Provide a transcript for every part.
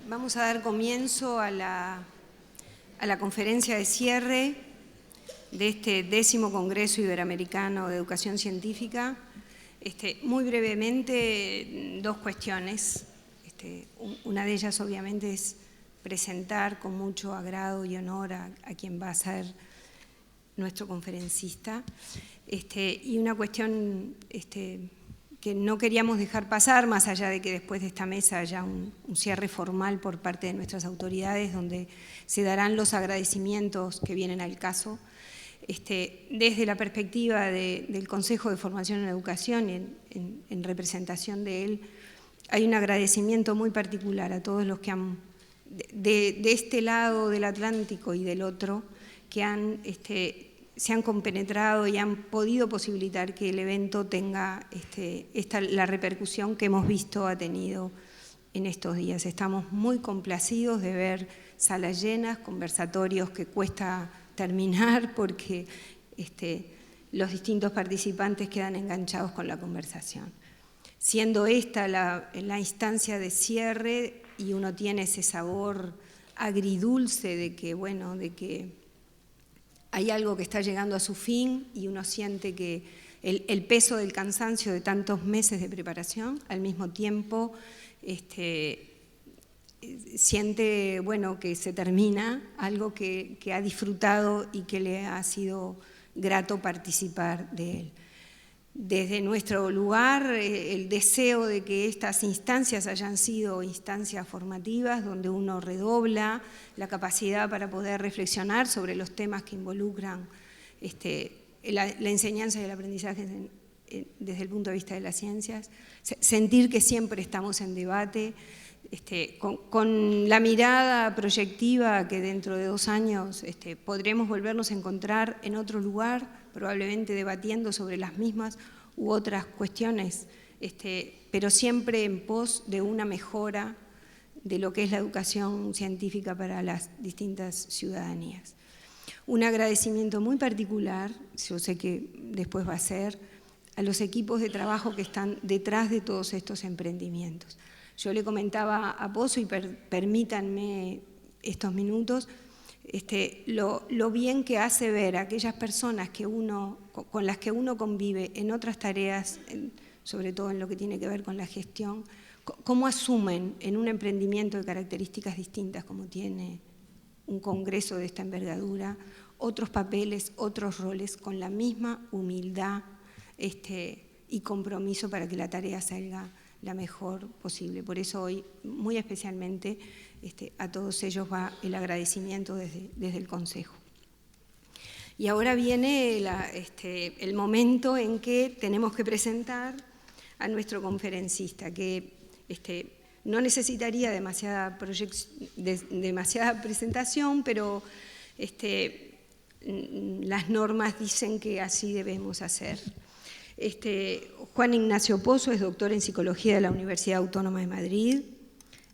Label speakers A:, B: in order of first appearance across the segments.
A: Vamos a dar comienzo a la conferencia de cierre de este 10º Congreso Iberoamericano de Educación Científica. Muy brevemente, dos cuestiones. Una de ellas, obviamente, es presentar con mucho agrado y honor a quien va a ser nuestro conferencista. Y una cuestión que no queríamos dejar pasar, más allá de que después de esta mesa haya un cierre formal por parte de nuestras autoridades, donde se darán los agradecimientos que vienen al caso. Desde la perspectiva del Consejo de Formación en Educación y en representación de él, hay un agradecimiento muy particular a todos los que han, de este lado del Atlántico y del otro, que se han compenetrado y han podido posibilitar que el evento tenga la repercusión que hemos visto ha tenido en estos días. Estamos muy complacidos de ver salas llenas, conversatorios que cuesta terminar porque los distintos participantes quedan enganchados con la conversación. Siendo esta la instancia de cierre y uno tiene ese sabor agridulce de que hay algo que está llegando a su fin y uno siente que el peso del cansancio de tantos meses de preparación, al mismo tiempo siente que se termina algo que ha disfrutado y que le ha sido grato participar de él. Desde nuestro lugar, el deseo de que estas instancias hayan sido instancias formativas, donde uno redobla la capacidad para poder reflexionar sobre los temas que involucran la enseñanza y el aprendizaje desde el punto de vista de las ciencias, sentir que siempre estamos en debate, con la mirada proyectiva que dentro de 2 años podremos volvernos a encontrar en otro lugar, probablemente debatiendo sobre las mismas u otras cuestiones, pero siempre en pos de una mejora de lo que es la educación científica para las distintas ciudadanías. Un agradecimiento muy particular, yo sé que después va a ser, a los equipos de trabajo que están detrás de todos estos emprendimientos. Yo le comentaba a Pozo, y permítanme estos minutos, lo bien que hace ver a aquellas personas con las que uno convive en otras tareas, sobre todo en lo que tiene que ver con la gestión, cómo asumen en un emprendimiento de características distintas como tiene un congreso de esta envergadura, otros papeles, otros roles, con la misma humildad y compromiso para que la tarea salga la mejor posible. Por eso hoy, muy especialmente, a todos ellos va el agradecimiento desde el Consejo. Y ahora viene el momento en que tenemos que presentar a nuestro conferencista, que no necesitaría demasiada presentación, pero las normas dicen que así debemos hacer. Juan Ignacio Pozo es doctor en Psicología de la Universidad Autónoma de Madrid,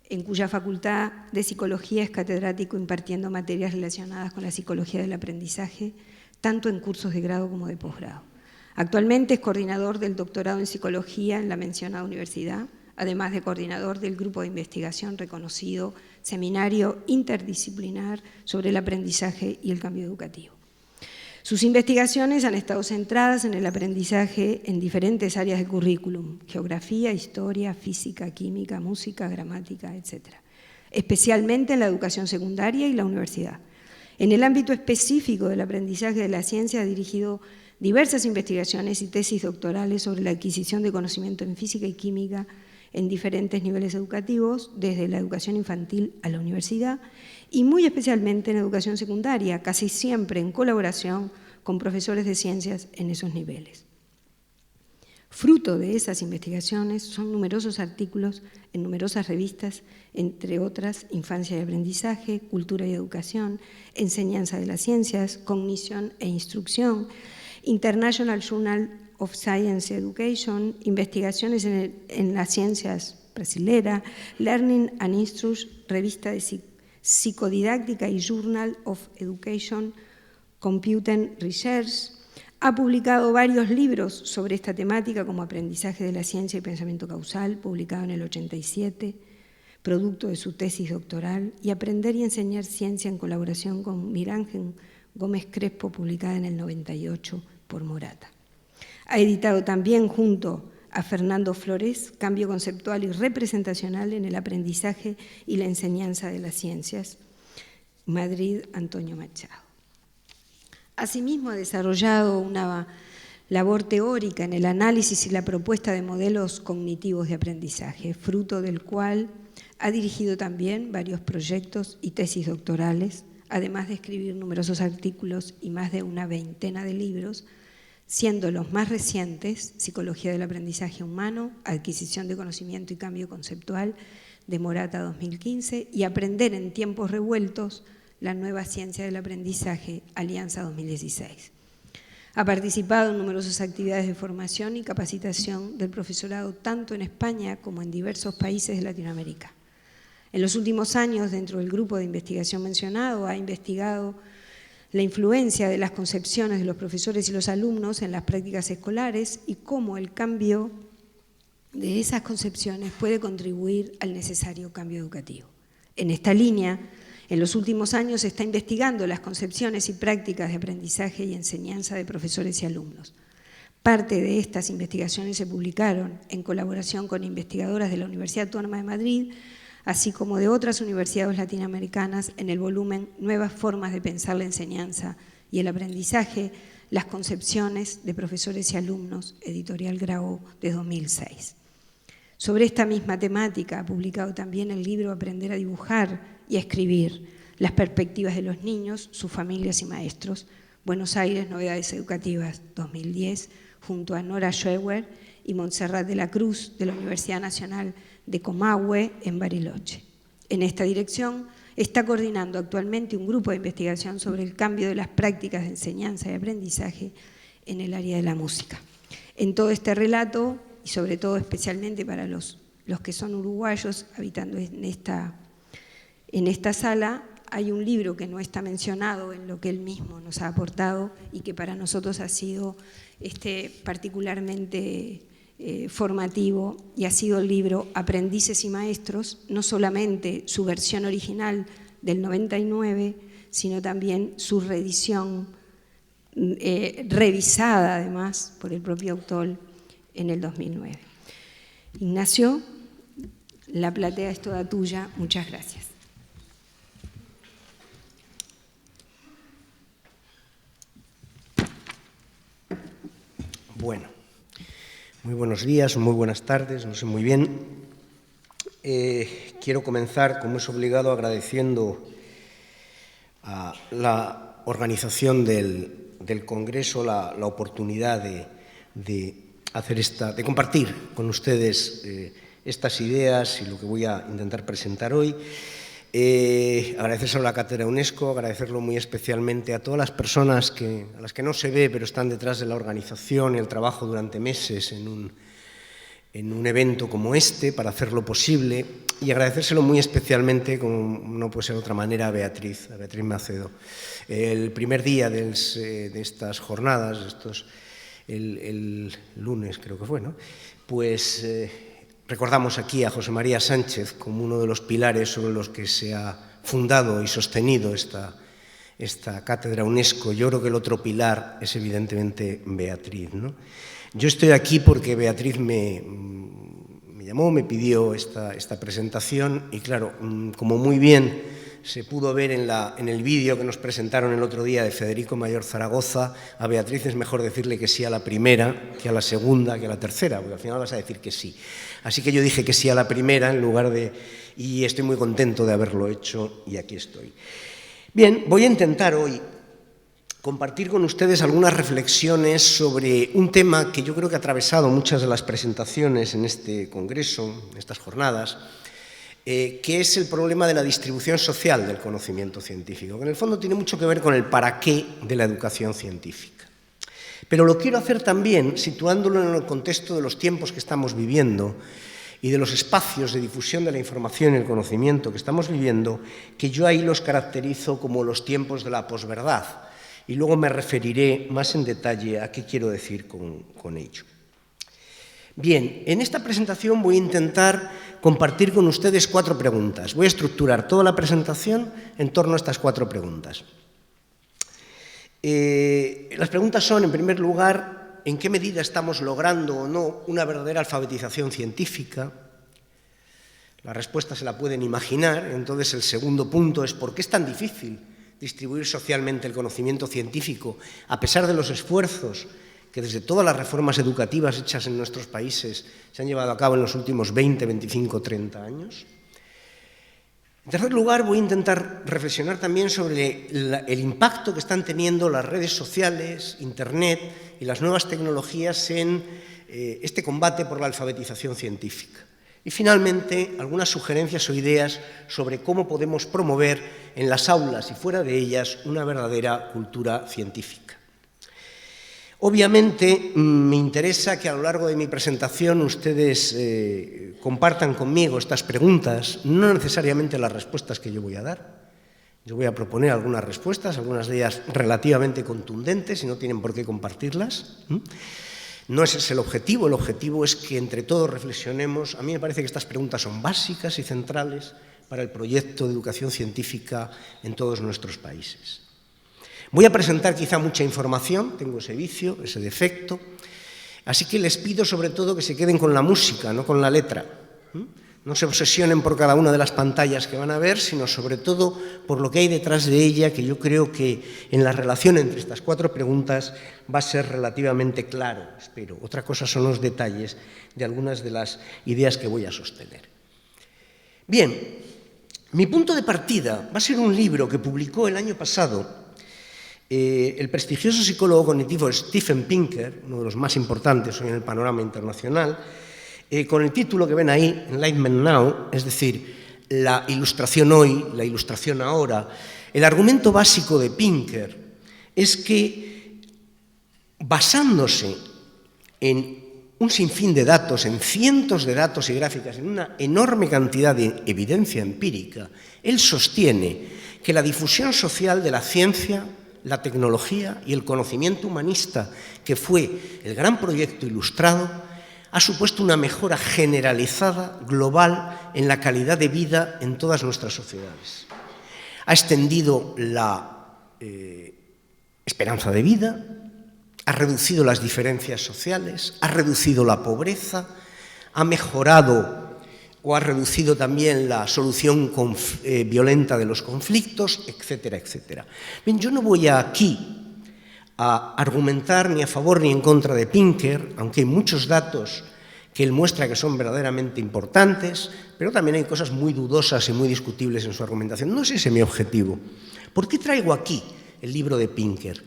A: en cuya Facultad de Psicología es catedrático impartiendo materias relacionadas con la psicología del aprendizaje, tanto en cursos de grado como de posgrado. Actualmente es coordinador del doctorado en Psicología en la mencionada universidad, además de coordinador del grupo de investigación reconocido Seminario Interdisciplinar sobre el Aprendizaje y el Cambio Educativo. Sus investigaciones han estado centradas en el aprendizaje en diferentes áreas del currículum: geografía, historia, física, química, música, gramática, etc. Especialmente en la educación secundaria y la universidad. En el ámbito específico del aprendizaje de la ciencia ha dirigido diversas investigaciones y tesis doctorales sobre la adquisición de conocimiento en física y química en diferentes niveles educativos, desde la educación infantil a la universidad, y muy especialmente en educación secundaria, casi siempre en colaboración con profesores de ciencias en esos niveles. Fruto de esas investigaciones son numerosos artículos en numerosas revistas, entre otras Infancia y Aprendizaje, Cultura y Educación, Enseñanza de las Ciencias, Cognición e Instrucción, International Journal of Science Education, Investigaciones en las Ciencias brasilera, Learning and Instruction, Revista de Psicodidáctica y Journal of Education, Computing Research. Ha publicado varios libros sobre esta temática, como Aprendizaje de la Ciencia y Pensamiento Causal, publicado en el 87, producto de su tesis doctoral, y Aprender y enseñar ciencia en colaboración con Miguel Ángel Gómez Crespo, publicada en el 98 por Morata. Ha editado también junto a Fernando Flores, Cambio conceptual y representacional en el aprendizaje y la enseñanza de las ciencias, Madrid, Antonio Machado. Asimismo, ha desarrollado una labor teórica en el análisis y la propuesta de modelos cognitivos de aprendizaje, fruto del cual ha dirigido también varios proyectos y tesis doctorales, además de escribir numerosos artículos y más de una veintena de libros, siendo los más recientes Psicología del aprendizaje humano, Adquisición de conocimiento y cambio conceptual, de Morata 2015, y Aprender en tiempos revueltos, la nueva ciencia del aprendizaje, Alianza 2016. Ha participado en numerosas actividades de formación y capacitación del profesorado tanto en España como en diversos países de Latinoamérica. En los últimos años, dentro del grupo de investigación mencionado, ha investigado la influencia de las concepciones de los profesores y los alumnos en las prácticas escolares y cómo el cambio de esas concepciones puede contribuir al necesario cambio educativo. En esta línea, en los últimos años se está investigando las concepciones y prácticas de aprendizaje y enseñanza de profesores y alumnos. Parte de estas investigaciones se publicaron en colaboración con investigadoras de la Universidad Autónoma de Madrid, así como de otras universidades latinoamericanas, en el volumen Nuevas formas de pensar la enseñanza y el aprendizaje, las concepciones de profesores y alumnos, editorial Grau, de 2006. Sobre esta misma temática ha publicado también el libro Aprender a dibujar y a escribir, las perspectivas de los niños, sus familias y maestros, Buenos Aires, Novedades Educativas, 2010, junto a Nora Scheuer y Montserrat de la Cruz, de la Universidad Nacional de Comahue, en Bariloche. En esta dirección está coordinando actualmente un grupo de investigación sobre el cambio de las prácticas de enseñanza y aprendizaje en el área de la música. En todo este relato, y sobre todo especialmente para los que son uruguayos habitando en esta sala, hay un libro que no está mencionado en lo que él mismo nos ha aportado y que para nosotros ha sido particularmente formativo, y ha sido el libro Aprendices y Maestros, no solamente su versión original del 99, sino también su reedición revisada además por el propio autor en el 2009. Ignacio, la platea es toda tuya, muchas gracias.
B: Bueno, muy buenos días o muy buenas tardes, no sé muy bien. Quiero comenzar, como es obligado, agradeciendo a la organización del Congreso la oportunidad de compartir con ustedes estas ideas y lo que voy a intentar presentar hoy. Agradecérselo a la Cátedra UNESCO, agradecerlo muy especialmente a todas las personas a las que no se ve, pero están detrás de la organización y el trabajo durante meses en un evento como este para hacerlo posible, y agradecérselo muy especialmente, como no puede ser de otra manera, a Beatriz Macedo. El primer día de estas jornadas, el lunes creo que fue, ¿no? Pues recordamos aquí a José María Sánchez como uno de los pilares sobre los que se ha fundado y sostenido esta cátedra UNESCO. Yo creo que el otro pilar es evidentemente Beatriz, ¿no? Yo estoy aquí porque Beatriz me llamó, me pidió esta presentación y claro, como muy bien se pudo ver en el vídeo que nos presentaron el otro día de Federico Mayor Zaragoza, a Beatriz es mejor decirle que sí a la primera, que a la segunda, que a la tercera, porque al final vas a decir que sí. Así que yo dije que sí a la primera en lugar y estoy muy contento de haberlo hecho y aquí estoy. Bien, voy a intentar hoy compartir con ustedes algunas reflexiones sobre un tema que yo creo que ha atravesado muchas de las presentaciones en este congreso, en estas jornadas, que es el problema de la distribución social del conocimiento científico, que en el fondo tiene mucho que ver con el para qué de la educación científica. Pero lo quiero hacer también situándolo en el contexto de los tiempos que estamos viviendo y de los espacios de difusión de la información y el conocimiento que estamos viviendo, que yo ahí los caracterizo como los tiempos de la posverdad. Y luego me referiré más en detalle a qué quiero decir con ello. Bien, en esta presentación voy a intentar compartir con ustedes 4 preguntas. Voy a estructurar toda la presentación en torno a estas 4 preguntas. Las preguntas son, en primer lugar, ¿en qué medida estamos logrando o no una verdadera alfabetización científica? La respuesta se la pueden imaginar. Entonces, el segundo punto es ¿por qué es tan difícil distribuir socialmente el conocimiento científico a pesar de los esfuerzos que desde todas las reformas educativas hechas en nuestros países se han llevado a cabo en los últimos 20, 25, 30 años? En tercer lugar, voy a intentar reflexionar también sobre el impacto que están teniendo las redes sociales, Internet y las nuevas tecnologías en este combate por la alfabetización científica. Y finalmente, algunas sugerencias o ideas sobre cómo podemos promover en las aulas y fuera de ellas una verdadera cultura científica. Obviamente, me interesa que a lo largo de mi presentación ustedes compartan conmigo estas preguntas, no necesariamente las respuestas que yo voy a dar. Yo voy a proponer algunas respuestas, algunas de ellas relativamente contundentes y no tienen por qué compartirlas. No ese es el objetivo es que entre todos reflexionemos. A mí me parece que estas preguntas son básicas y centrales para el proyecto de educación científica en todos nuestros países. Voy a presentar quizá mucha información, tengo ese vicio, ese defecto, así que les pido sobre todo que se queden con la música, no con la letra. No se obsesionen por cada una de las pantallas que van a ver, sino sobre todo por lo que hay detrás de ella, que yo creo que en la relación entre estas 4 preguntas va a ser relativamente claro, espero. Otra cosa son los detalles de algunas de las ideas que voy a sostener. Bien, mi punto de partida va a ser un libro que publicó el año pasado el prestigioso psicólogo cognitivo Steven Pinker, uno de los más importantes hoy en el panorama internacional, con el título que ven ahí, Enlightenment Now, es decir, la ilustración hoy, la ilustración ahora. El argumento básico de Pinker es que, basándose en un sinfín de datos, en cientos de datos y gráficas, en una enorme cantidad de evidencia empírica, él sostiene que la difusión social de la ciencia, la tecnología y el conocimiento humanista, que fue el gran proyecto ilustrado, ha supuesto una mejora generalizada, global, en la calidad de vida en todas nuestras sociedades. Ha extendido la esperanza de vida, ha reducido las diferencias sociales, ha reducido la pobreza, ha mejorado o ha reducido también la solución violenta de los conflictos, etcétera, etcétera. Bien, yo no voy aquí a argumentar ni a favor ni en contra de Pinker, aunque hay muchos datos que él muestra que son verdaderamente importantes, pero también hay cosas muy dudosas y muy discutibles en su argumentación. No es ese mi objetivo. ¿Por qué traigo aquí el libro de Pinker?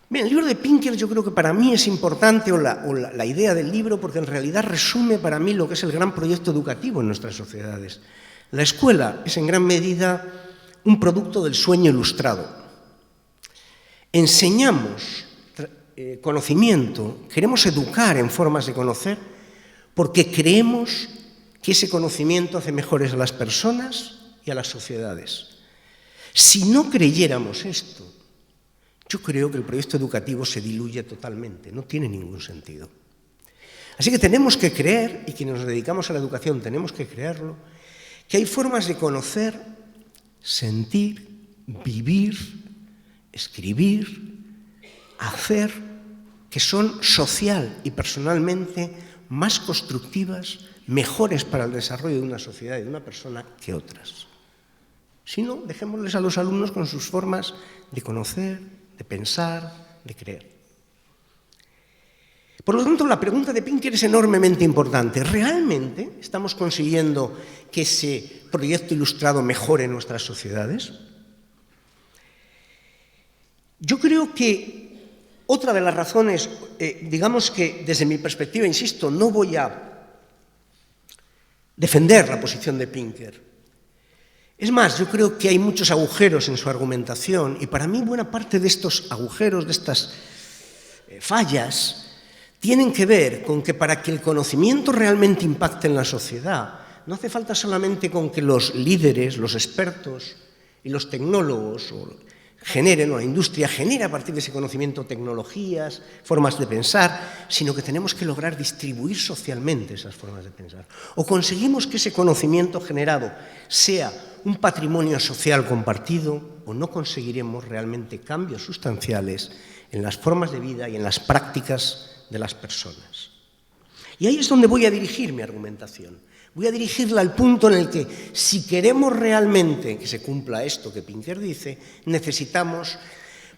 B: Bien, el libro de Pinker yo creo que para mí es importante, o la idea del libro, porque en realidad resume para mí lo que es el gran proyecto educativo en nuestras sociedades. La escuela es en gran medida un producto del sueño ilustrado. Enseñamos conocimiento, queremos educar en formas de conocer, porque creemos que ese conocimiento hace mejores a las personas y a las sociedades. Si no creyéramos esto, yo creo que el proyecto educativo se diluye totalmente, no tiene ningún sentido. Así que tenemos que creer, y quienes nos dedicamos a la educación tenemos que creerlo, que hay formas de conocer, sentir, vivir, escribir, hacer, que son social y personalmente más constructivas, mejores para el desarrollo de una sociedad y de una persona que otras. Si no, dejémosles a los alumnos con sus formas de conocer, de pensar, de creer. Por lo tanto, la pregunta de Pinker es enormemente importante. ¿Realmente estamos consiguiendo que ese proyecto ilustrado mejore nuestras sociedades? Yo creo que otra de las razones, digamos que desde mi perspectiva, insisto, no voy a defender la posición de Pinker. Es más, yo creo que hay muchos agujeros en su argumentación y para mí buena parte de estos agujeros, de estas fallas, tienen que ver con que para que el conocimiento realmente impacte en la sociedad, no hace falta solamente con que los líderes, los expertos y los tecnólogos o genere, no, la industria genera a partir de ese conocimiento tecnologías, formas de pensar, sino que tenemos que lograr distribuir socialmente esas formas de pensar. O conseguimos que ese conocimiento generado sea un patrimonio social compartido, o no conseguiremos realmente cambios sustanciales en las formas de vida y en las prácticas de las personas. Y ahí es donde voy a dirigir mi argumentación. Voy a dirigirla al punto en el que, si queremos realmente que se cumpla esto que Pinker dice, necesitamos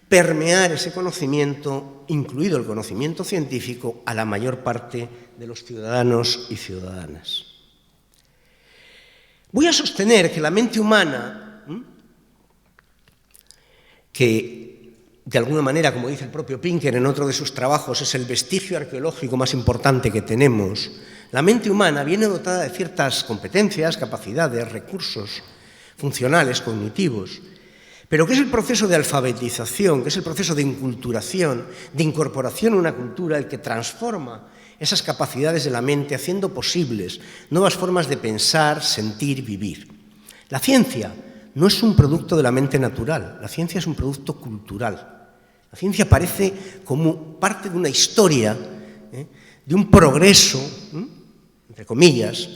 B: permear ese conocimiento, incluido el conocimiento científico, a la mayor parte de los ciudadanos y ciudadanas. Voy a sostener que la mente humana, que de alguna manera, como dice el propio Pinker en otro de sus trabajos, es el vestigio arqueológico más importante que tenemos, la mente humana viene dotada de ciertas competencias, capacidades, recursos funcionales, cognitivos, pero que es el proceso de alfabetización, que es el proceso de inculturación, de incorporación a una cultura, el que transforma esas capacidades de la mente, haciendo posibles nuevas formas de pensar, sentir, vivir. La ciencia no es un producto de la mente natural, la ciencia es un producto cultural. La ciencia aparece como parte de una historia, de un progreso, entre comillas,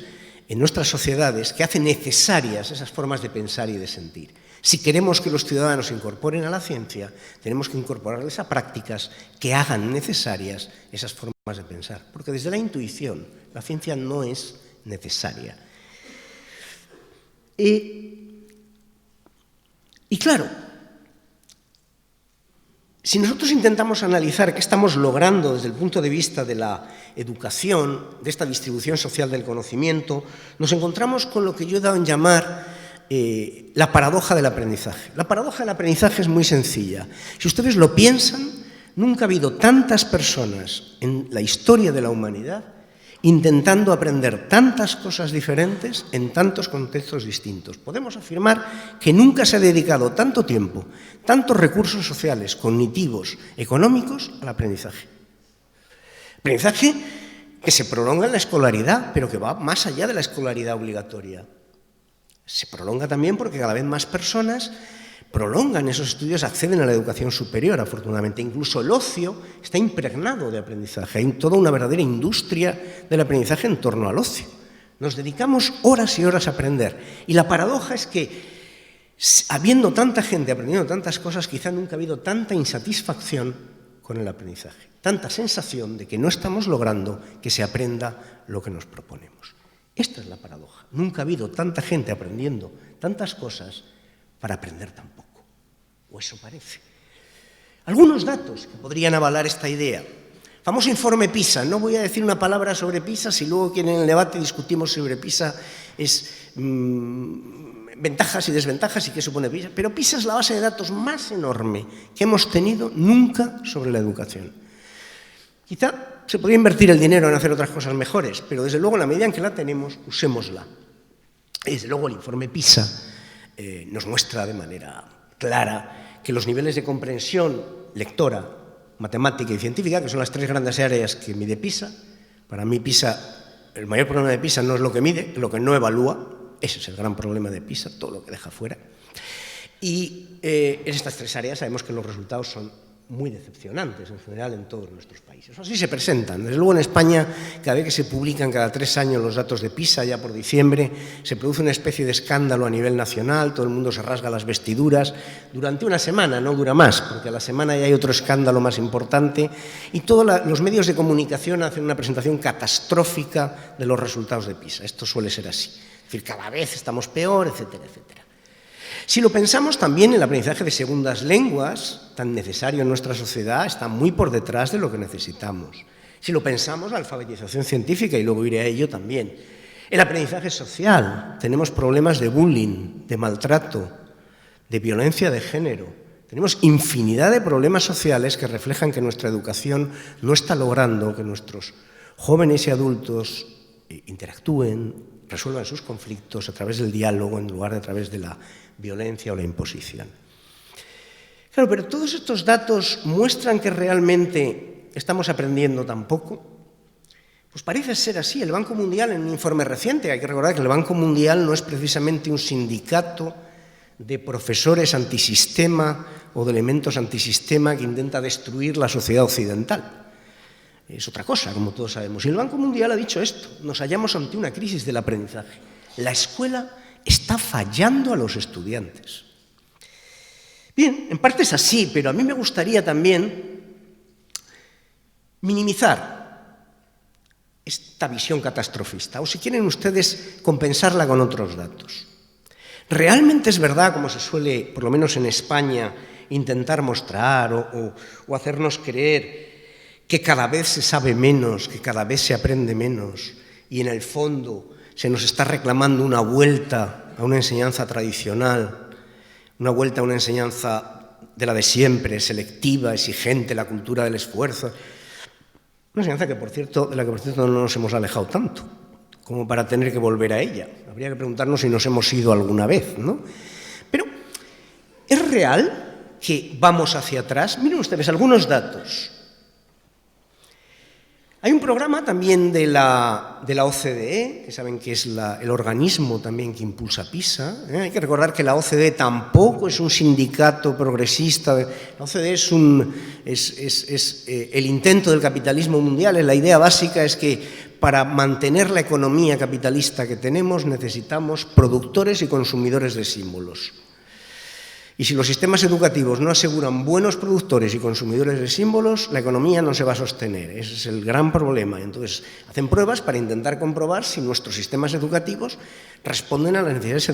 B: en nuestras sociedades que hace necesarias esas formas de pensar y de sentir. Si queremos que los ciudadanos se incorporen a la ciencia, tenemos que incorporarles a prácticas que hagan necesarias esas formas de pensar. Porque desde la intuición, la ciencia no es necesaria. Y claro, si nosotros intentamos analizar qué estamos logrando desde el punto de vista de la educación, de esta distribución social del conocimiento, nos encontramos con lo que yo he dado en llamar la paradoja del aprendizaje. La paradoja del aprendizaje es muy sencilla. Si ustedes lo piensan, nunca ha habido tantas personas en la historia de la humanidad intentando aprender tantas cosas diferentes en tantos contextos distintos. Podemos afirmar que nunca se ha dedicado tanto tiempo, tantos recursos sociales, cognitivos, económicos al aprendizaje. Aprendizaje que se prolonga en la escolaridad, pero que va más allá de la escolaridad obligatoria. Se prolonga también porque cada vez más personas prolongan esos estudios, acceden a la educación superior, afortunadamente. Incluso el ocio está impregnado de aprendizaje. Hay toda una verdadera industria del aprendizaje en torno al ocio. Nos dedicamos horas y horas a aprender. Y la paradoja es que, habiendo tanta gente aprendiendo tantas cosas, quizá nunca ha habido tanta insatisfacción con el aprendizaje, tanta sensación de que no estamos logrando que se aprenda lo que nos proponemos. Esta es la paradoja. Nunca ha habido tanta gente aprendiendo tantas cosas para aprender tan poco. O eso parece. Algunos datos que podrían avalar esta idea. Famoso informe PISA. No voy a decir una palabra sobre PISA, si luego en el debate discutimos sobre PISA, es ventajas y desventajas y qué supone PISA. Pero PISA es la base de datos más enorme que hemos tenido nunca sobre la educación. Quizá se podría invertir el dinero en hacer otras cosas mejores, pero desde luego en la medida en que la tenemos, usémosla. Y desde luego el informe PISA nos muestra de manera clara que los niveles de comprensión lectora, matemática y científica, que son las tres grandes áreas que mide PISA, para mí PISA, el mayor problema de PISA no es lo que mide, es lo que no evalúa, ese es el gran problema de PISA, todo lo que deja fuera. Y en estas tres áreas sabemos que los resultados son muy decepcionantes en general en todos nuestros países. Así se presentan. Desde luego en España, cada vez que se publican cada 3 años los datos de PISA, ya por diciembre, se produce una especie de escándalo a nivel nacional, todo el mundo se rasga las vestiduras, durante una semana, no dura más, porque a la semana ya hay otro escándalo más importante, y todos los medios de comunicación hacen una presentación catastrófica de los resultados de PISA. Esto suele ser así. Es decir, cada vez estamos peor, etcétera, etcétera. Si lo pensamos también, el aprendizaje de segundas lenguas, tan necesario en nuestra sociedad, está muy por detrás de lo que necesitamos. Si lo pensamos, la alfabetización científica, y luego iré a ello también. El aprendizaje social, tenemos problemas de bullying, de maltrato, de violencia de género. Tenemos infinidad de problemas sociales que reflejan que nuestra educación no está logrando que nuestros jóvenes y adultos interactúen, resuelvan sus conflictos a través del diálogo en lugar de a través de la violencia o la imposición. Claro, pero todos estos datos muestran que realmente estamos aprendiendo tan poco. Pues parece ser así. El Banco Mundial, en un informe reciente, hay que recordar que el Banco Mundial no es precisamente un sindicato de profesores antisistema o de elementos antisistema que intenta destruir la sociedad occidental. Es otra cosa, como todos sabemos. Y el Banco Mundial ha dicho esto: nos hallamos ante una crisis del aprendizaje. La escuela está fallando a los estudiantes. Bien, en parte es así, pero a mí me gustaría también minimizar esta visión catastrofista, o si quieren ustedes, compensarla con otros datos. ¿Realmente es verdad, como se suele, por lo menos en España, intentar mostrar o hacernos creer que cada vez se sabe menos, que cada vez se aprende menos y en el fondo se nos está reclamando una vuelta a una enseñanza tradicional, una vuelta a una enseñanza de la de siempre, selectiva, exigente, la cultura del esfuerzo? Una enseñanza de la que, por cierto, no nos hemos alejado tanto como para tener que volver a ella. Habría que preguntarnos si nos hemos ido alguna vez, ¿no? Pero, ¿es real que vamos hacia atrás? Miren ustedes algunos datos. Hay un programa también de la OCDE, que saben que es el organismo también que impulsa PISA. Hay que recordar que la OCDE tampoco es un sindicato progresista. La OCDE es el intento del capitalismo mundial. La idea básica es que para mantener la economía capitalista que tenemos necesitamos productores y consumidores de símbolos. Y si los sistemas educativos no aseguran buenos productores y consumidores de símbolos, la economía no se va a sostener. Ese es el gran problema. Entonces, hacen pruebas para intentar comprobar si nuestros sistemas educativos responden a las necesidades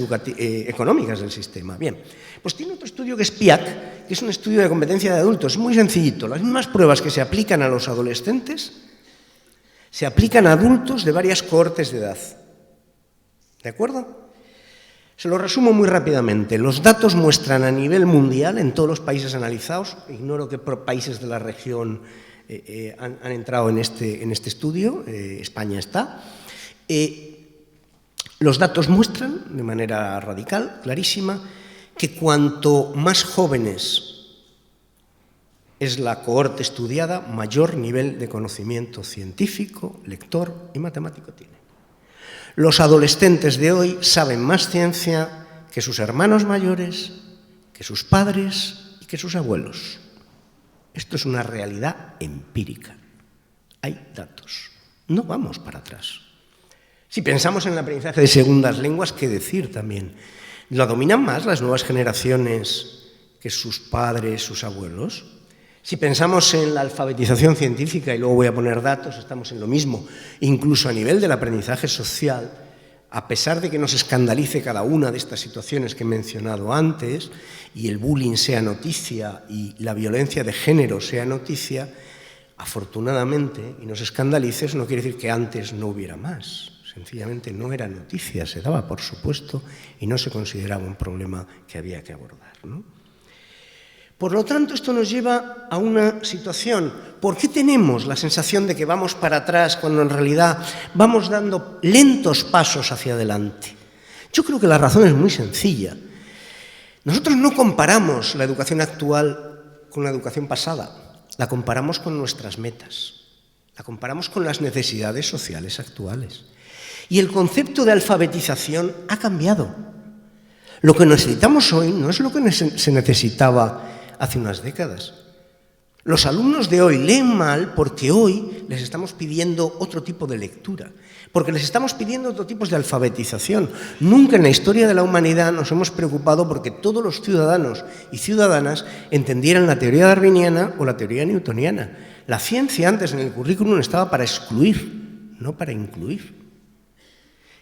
B: económicas del sistema. Bien, pues tiene otro estudio que es PIAC, que es un estudio de competencia de adultos. Es muy sencillito. Las mismas pruebas que se aplican a los adolescentes se aplican a adultos de varias cohortes de edad. ¿De acuerdo? Se lo resumo muy rápidamente. Los datos muestran a nivel mundial, en todos los países analizados, ignoro qué países de la región han entrado en este estudio, España está, los datos muestran de manera radical, clarísima, que cuanto más jóvenes es la cohorte estudiada, mayor nivel de conocimiento científico, lector y matemático tiene. Los adolescentes de hoy saben más ciencia que sus hermanos mayores, que sus padres y que sus abuelos. Esto es una realidad empírica. Hay datos. No vamos para atrás. Si pensamos en el aprendizaje de segundas lenguas, ¿qué decir también? ¿Lo dominan más las nuevas generaciones que sus padres, sus abuelos? Si pensamos en la alfabetización científica, y luego voy a poner datos, estamos en lo mismo, incluso a nivel del aprendizaje social, a pesar de que nos escandalice cada una de estas situaciones que he mencionado antes, y el bullying sea noticia y la violencia de género sea noticia, afortunadamente, y nos escandalice, eso no quiere decir que antes no hubiera más. Sencillamente no era noticia, se daba por supuesto y no se consideraba un problema que había que abordar, ¿no? Por lo tanto, esto nos lleva a una situación. ¿Por qué tenemos la sensación de que vamos para atrás cuando en realidad vamos dando lentos pasos hacia adelante? Yo creo que la razón es muy sencilla. Nosotros no comparamos la educación actual con la educación pasada, la comparamos con nuestras metas, la comparamos con las necesidades sociales actuales. Y el concepto de alfabetización ha cambiado. Lo que necesitamos hoy no es lo que se necesitaba hace unas décadas. Los alumnos de hoy leen mal porque hoy les estamos pidiendo otro tipo de lectura, porque les estamos pidiendo otro tipo de alfabetización. Nunca en la historia de la humanidad nos hemos preocupado porque todos los ciudadanos y ciudadanas entendieran la teoría darwiniana o la teoría newtoniana. La ciencia antes en el currículum estaba para excluir, no para incluir.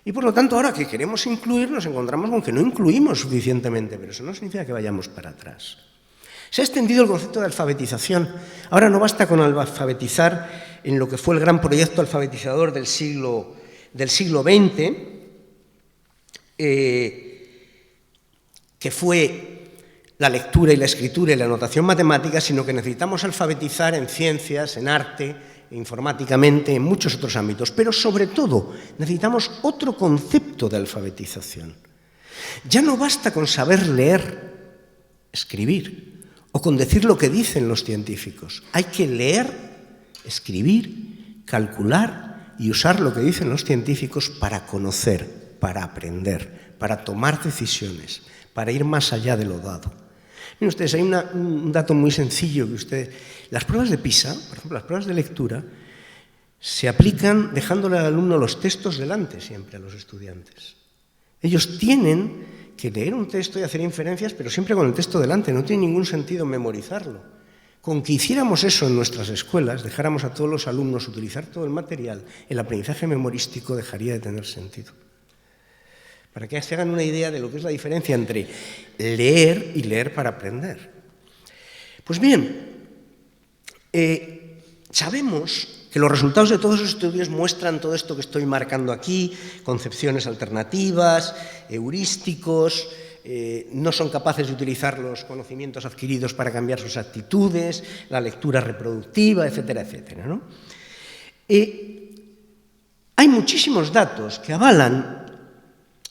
B: Y por lo tanto, ahora que queremos incluir, nos encontramos con que no incluimos suficientemente, pero eso no significa que vayamos para atrás. Se ha extendido el concepto de alfabetización. Ahora no basta con alfabetizar en lo que fue el gran proyecto alfabetizador del siglo XX, que fue la lectura y la escritura y la notación matemática, sino que necesitamos alfabetizar en ciencias, en arte, informáticamente, en muchos otros ámbitos. Pero sobre todo necesitamos otro concepto de alfabetización. Ya no basta con saber leer, escribir, o con decir lo que dicen los científicos. Hay que leer, escribir, calcular y usar lo que dicen los científicos para conocer, para aprender, para tomar decisiones, para ir más allá de lo dado. Miren ustedes, hay un dato muy sencillo que ustedes... Las pruebas de PISA, por ejemplo, las pruebas de lectura, se aplican dejándole al alumno los textos delante siempre a los estudiantes. Ellos tienen que leer un texto y hacer inferencias, pero siempre con el texto delante. No tiene ningún sentido memorizarlo. Con que hiciéramos eso en nuestras escuelas, dejáramos a todos los alumnos utilizar todo el material, el aprendizaje memorístico dejaría de tener sentido. Para que se hagan una idea de lo que es la diferencia entre leer y leer para aprender. Pues bien, sabemos que los resultados de todos esos estudios muestran todo esto que estoy marcando aquí, concepciones alternativas, heurísticos, no son capaces de utilizar los conocimientos adquiridos para cambiar sus actitudes, la lectura reproductiva, etcétera, etcétera, ¿no? Hay muchísimos datos que avalan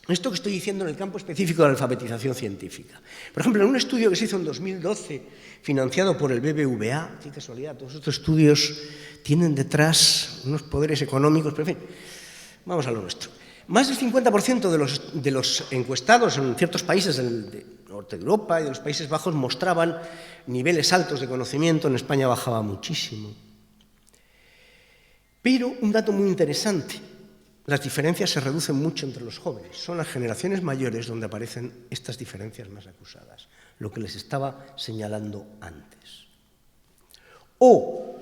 B: esto que estoy diciendo en el campo específico de la alfabetización científica. Por ejemplo, en un estudio que se hizo en 2012, financiado por el BBVA, qué casualidad, todos estos estudios tienen detrás unos poderes económicos, pero en fin, vamos a lo nuestro. Más del 50% de los encuestados en ciertos países del norte de Europa y de los Países Bajos mostraban niveles altos de conocimiento, en España bajaba muchísimo. Pero un dato muy interesante, las diferencias se reducen mucho entre los jóvenes. Son las generaciones mayores donde aparecen estas diferencias más acusadas, lo que les estaba señalando antes. O,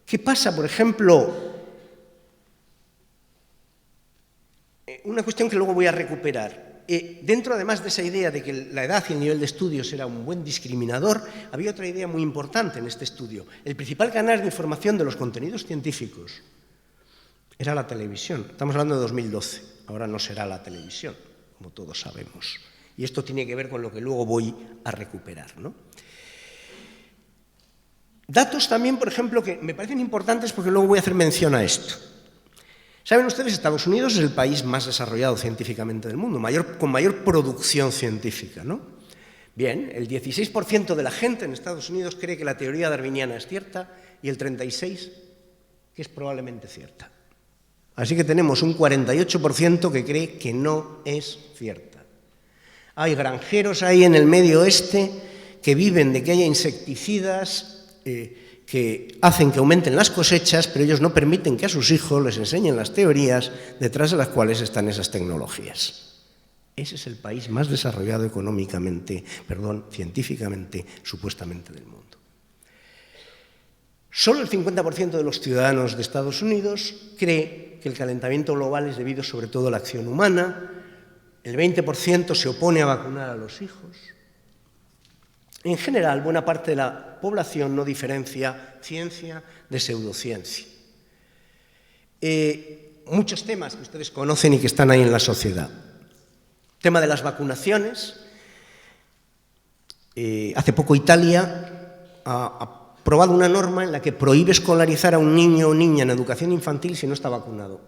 B: ¿qué pasa, por ejemplo? Una cuestión que luego voy a recuperar. Dentro, además de esa idea de que la edad y el nivel de estudios era un buen discriminador, había otra idea muy importante en este estudio. El principal canal de información de los contenidos científicos era la televisión. Estamos hablando de 2012, ahora no será la televisión, como todos sabemos. Y esto tiene que ver con lo que luego voy a recuperar, ¿no? Datos también, por ejemplo, que me parecen importantes porque luego voy a hacer mención a esto. Saben ustedes, Estados Unidos es el país más desarrollado científicamente del mundo, con mayor producción científica, ¿no? Bien, el 16% de la gente en Estados Unidos cree que la teoría darwiniana es cierta y el 36% que es probablemente cierta. Así que tenemos un 48% que cree que no es cierta. Hay granjeros ahí en el Medio Oeste que viven de que haya insecticidas que hacen que aumenten las cosechas, pero ellos no permiten que a sus hijos les enseñen las teorías detrás de las cuales están esas tecnologías. Ese es el país más desarrollado económicamente, científicamente, supuestamente del mundo. Solo el 50% de los ciudadanos de Estados Unidos cree que el calentamiento global es debido sobre todo a la acción humana, el 20% se opone a vacunar a los hijos. En general, buena parte de la población no diferencia ciencia de pseudociencia. Muchos temas que ustedes conocen y que están ahí en la sociedad. Tema de las vacunaciones. Hace poco Italia ha aprobado una norma en la que prohíbe escolarizar a un niño o niña en educación infantil si no está vacunado.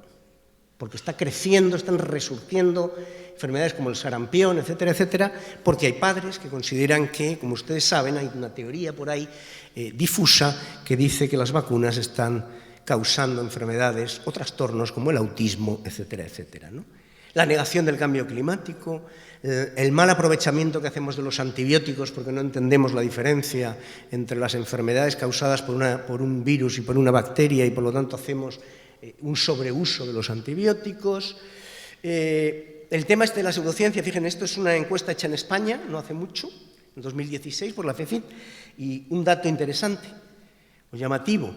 B: Porque está creciendo, están resurgiendo enfermedades como el sarampión, etcétera, etcétera, porque hay padres que consideran que, como ustedes saben, hay una teoría por ahí difusa que dice que las vacunas están causando enfermedades o trastornos como el autismo, etcétera, etcétera, ¿no? La negación del cambio climático, el mal aprovechamiento que hacemos de los antibióticos porque no entendemos la diferencia entre las enfermedades causadas por un virus y por una bacteria y por lo tanto hacemos un sobreuso de los antibióticos. El tema de la pseudociencia, fíjense, esto es una encuesta hecha en España, no hace mucho, en 2016, por la FECIT, y un dato interesante o llamativo.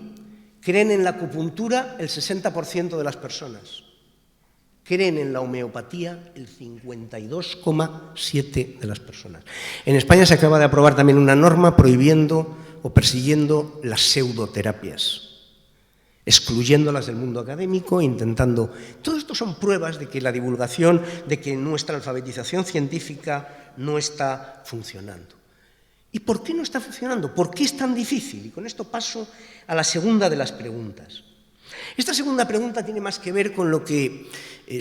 B: Creen en la acupuntura el 60% de las personas. Creen en la homeopatía el 52,7% de las personas. En España se acaba de aprobar también una norma prohibiendo o persiguiendo las pseudoterapias, excluyéndolas del mundo académico, intentando... Todo esto son pruebas de que la divulgación, de que nuestra alfabetización científica no está funcionando. ¿Y por qué no está funcionando? ¿Por qué es tan difícil? Y con esto paso a la segunda de las preguntas. Esta segunda pregunta tiene más que ver con lo que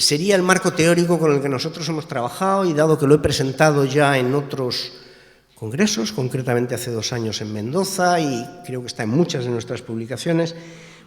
B: sería el marco teórico con el que nosotros hemos trabajado y dado que lo he presentado ya en otros congresos, concretamente hace 2 años en Mendoza y creo que está en muchas de nuestras publicaciones,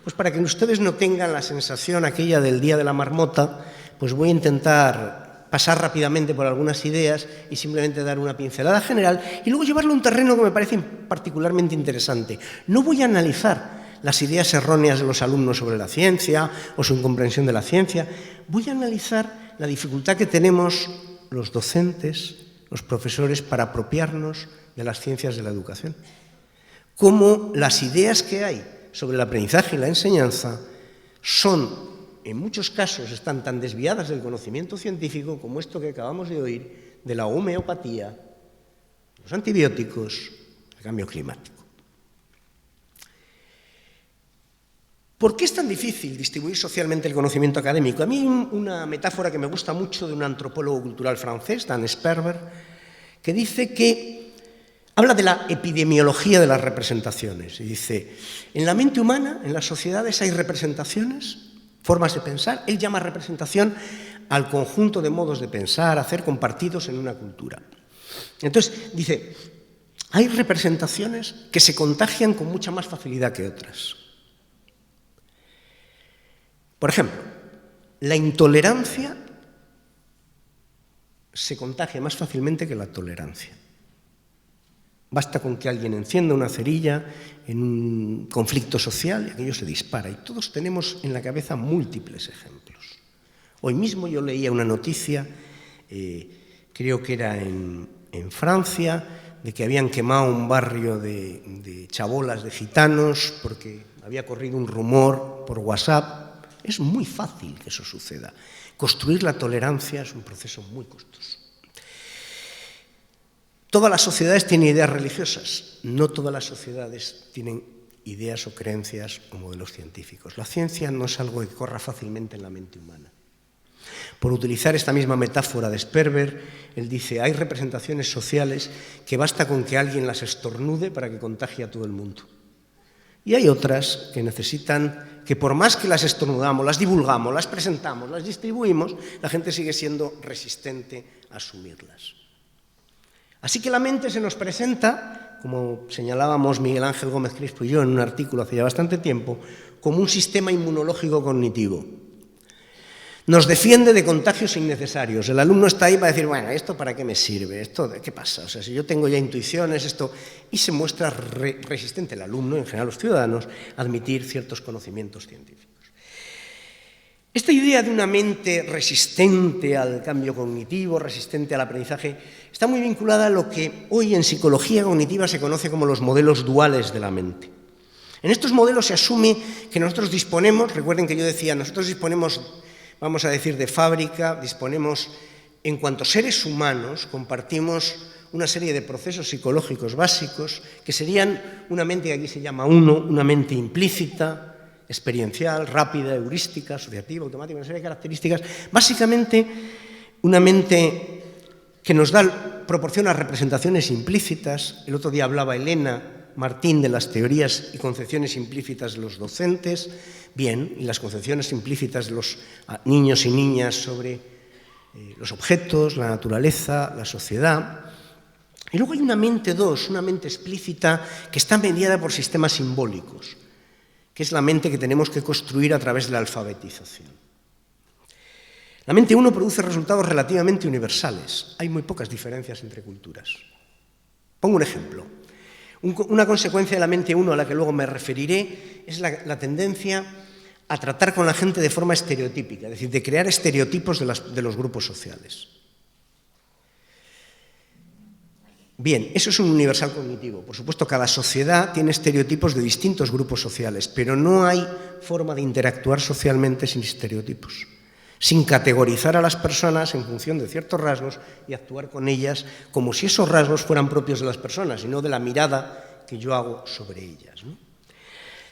B: pues para que ustedes no tengan la sensación aquella del día de la marmota, pues voy a intentar pasar rápidamente por algunas ideas y simplemente dar una pincelada general y luego llevarlo a un terreno que me parece particularmente interesante. No voy a analizar las ideas erróneas de los alumnos sobre la ciencia o su incomprensión de la ciencia. Voy a analizar la dificultad que tenemos los docentes, los profesores, para apropiarnos de las ciencias de la educación. Cómo las ideas que hay sobre el aprendizaje y la enseñanza son, en muchos casos, están tan desviadas del conocimiento científico como esto que acabamos de oír de la homeopatía, los antibióticos, el cambio climático. ¿Por qué es tan difícil distribuir socialmente el conocimiento académico? A mí hay una metáfora que me gusta mucho de un antropólogo cultural francés, Dan Sperber, que dice que habla de la epidemiología de las representaciones. Y dice, en la mente humana, en las sociedades hay representaciones, formas de pensar. Él llama representación al conjunto de modos de pensar, hacer compartidos en una cultura. Entonces, dice, hay representaciones que se contagian con mucha más facilidad que otras. Por ejemplo, la intolerancia se contagia más fácilmente que la tolerancia. Basta con que alguien encienda una cerilla en un conflicto social y aquello se dispara. Y todos tenemos en la cabeza múltiples ejemplos. Hoy mismo yo leía una noticia, creo que era en Francia, de que habían quemado un barrio de chabolas, de gitanos, porque había corrido un rumor por WhatsApp. Es muy fácil que eso suceda. Construir la tolerancia es un proceso muy costoso. Todas las sociedades tienen ideas religiosas, no todas las sociedades tienen ideas o creencias o modelos científicos. La ciencia no es algo que corra fácilmente en la mente humana. Por utilizar esta misma metáfora de Sperber, él dice, hay representaciones sociales que basta con que alguien las estornude para que contagie a todo el mundo. Y hay otras que necesitan que por más que las estornudamos, las divulgamos, las presentamos, las distribuimos, la gente sigue siendo resistente a asumirlas. Así que la mente se nos presenta, como señalábamos Miguel Ángel Gómez Crespo y yo en un artículo hace ya bastante tiempo, como un sistema inmunológico cognitivo. Nos defiende de contagios innecesarios. El alumno está ahí para decir, bueno, ¿esto para qué me sirve? ¿Esto qué pasa? O sea, si yo tengo ya intuiciones, esto... Y se muestra resistente el alumno, en general los ciudadanos, a admitir ciertos conocimientos científicos. Esta idea de una mente resistente al cambio cognitivo, resistente al aprendizaje, está muy vinculada a lo que hoy en psicología cognitiva se conoce como los modelos duales de la mente. En estos modelos se asume que nosotros disponemos, recuerden que yo decía, nosotros disponemos, vamos a decir, de fábrica, disponemos, en cuanto seres humanos, compartimos una serie de procesos psicológicos básicos que serían una mente que aquí se llama uno, una mente implícita, experiencial, rápida, heurística, asociativa, automática, una serie de características. Básicamente, una mente que nos proporciona representaciones implícitas. El otro día hablaba Elena Martín de las teorías y concepciones implícitas de los docentes. Bien, y las concepciones implícitas de los niños y niñas sobre los objetos, la naturaleza, la sociedad. Y luego hay una mente dos, una mente explícita que está mediada por sistemas simbólicos, que es la mente que tenemos que construir a través de la alfabetización. La mente 1 produce resultados relativamente universales. Hay muy pocas diferencias entre culturas. Pongo un ejemplo. Una consecuencia de la mente 1 a la que luego me referiré es la tendencia a tratar con la gente de forma estereotípica, es decir, de crear estereotipos de los grupos sociales. Bien, eso es un universal cognitivo. Por supuesto, cada sociedad tiene estereotipos de distintos grupos sociales, pero no hay forma de interactuar socialmente sin estereotipos, sin categorizar a las personas en función de ciertos rasgos y actuar con ellas como si esos rasgos fueran propios de las personas y no de la mirada que yo hago sobre ellas, ¿no?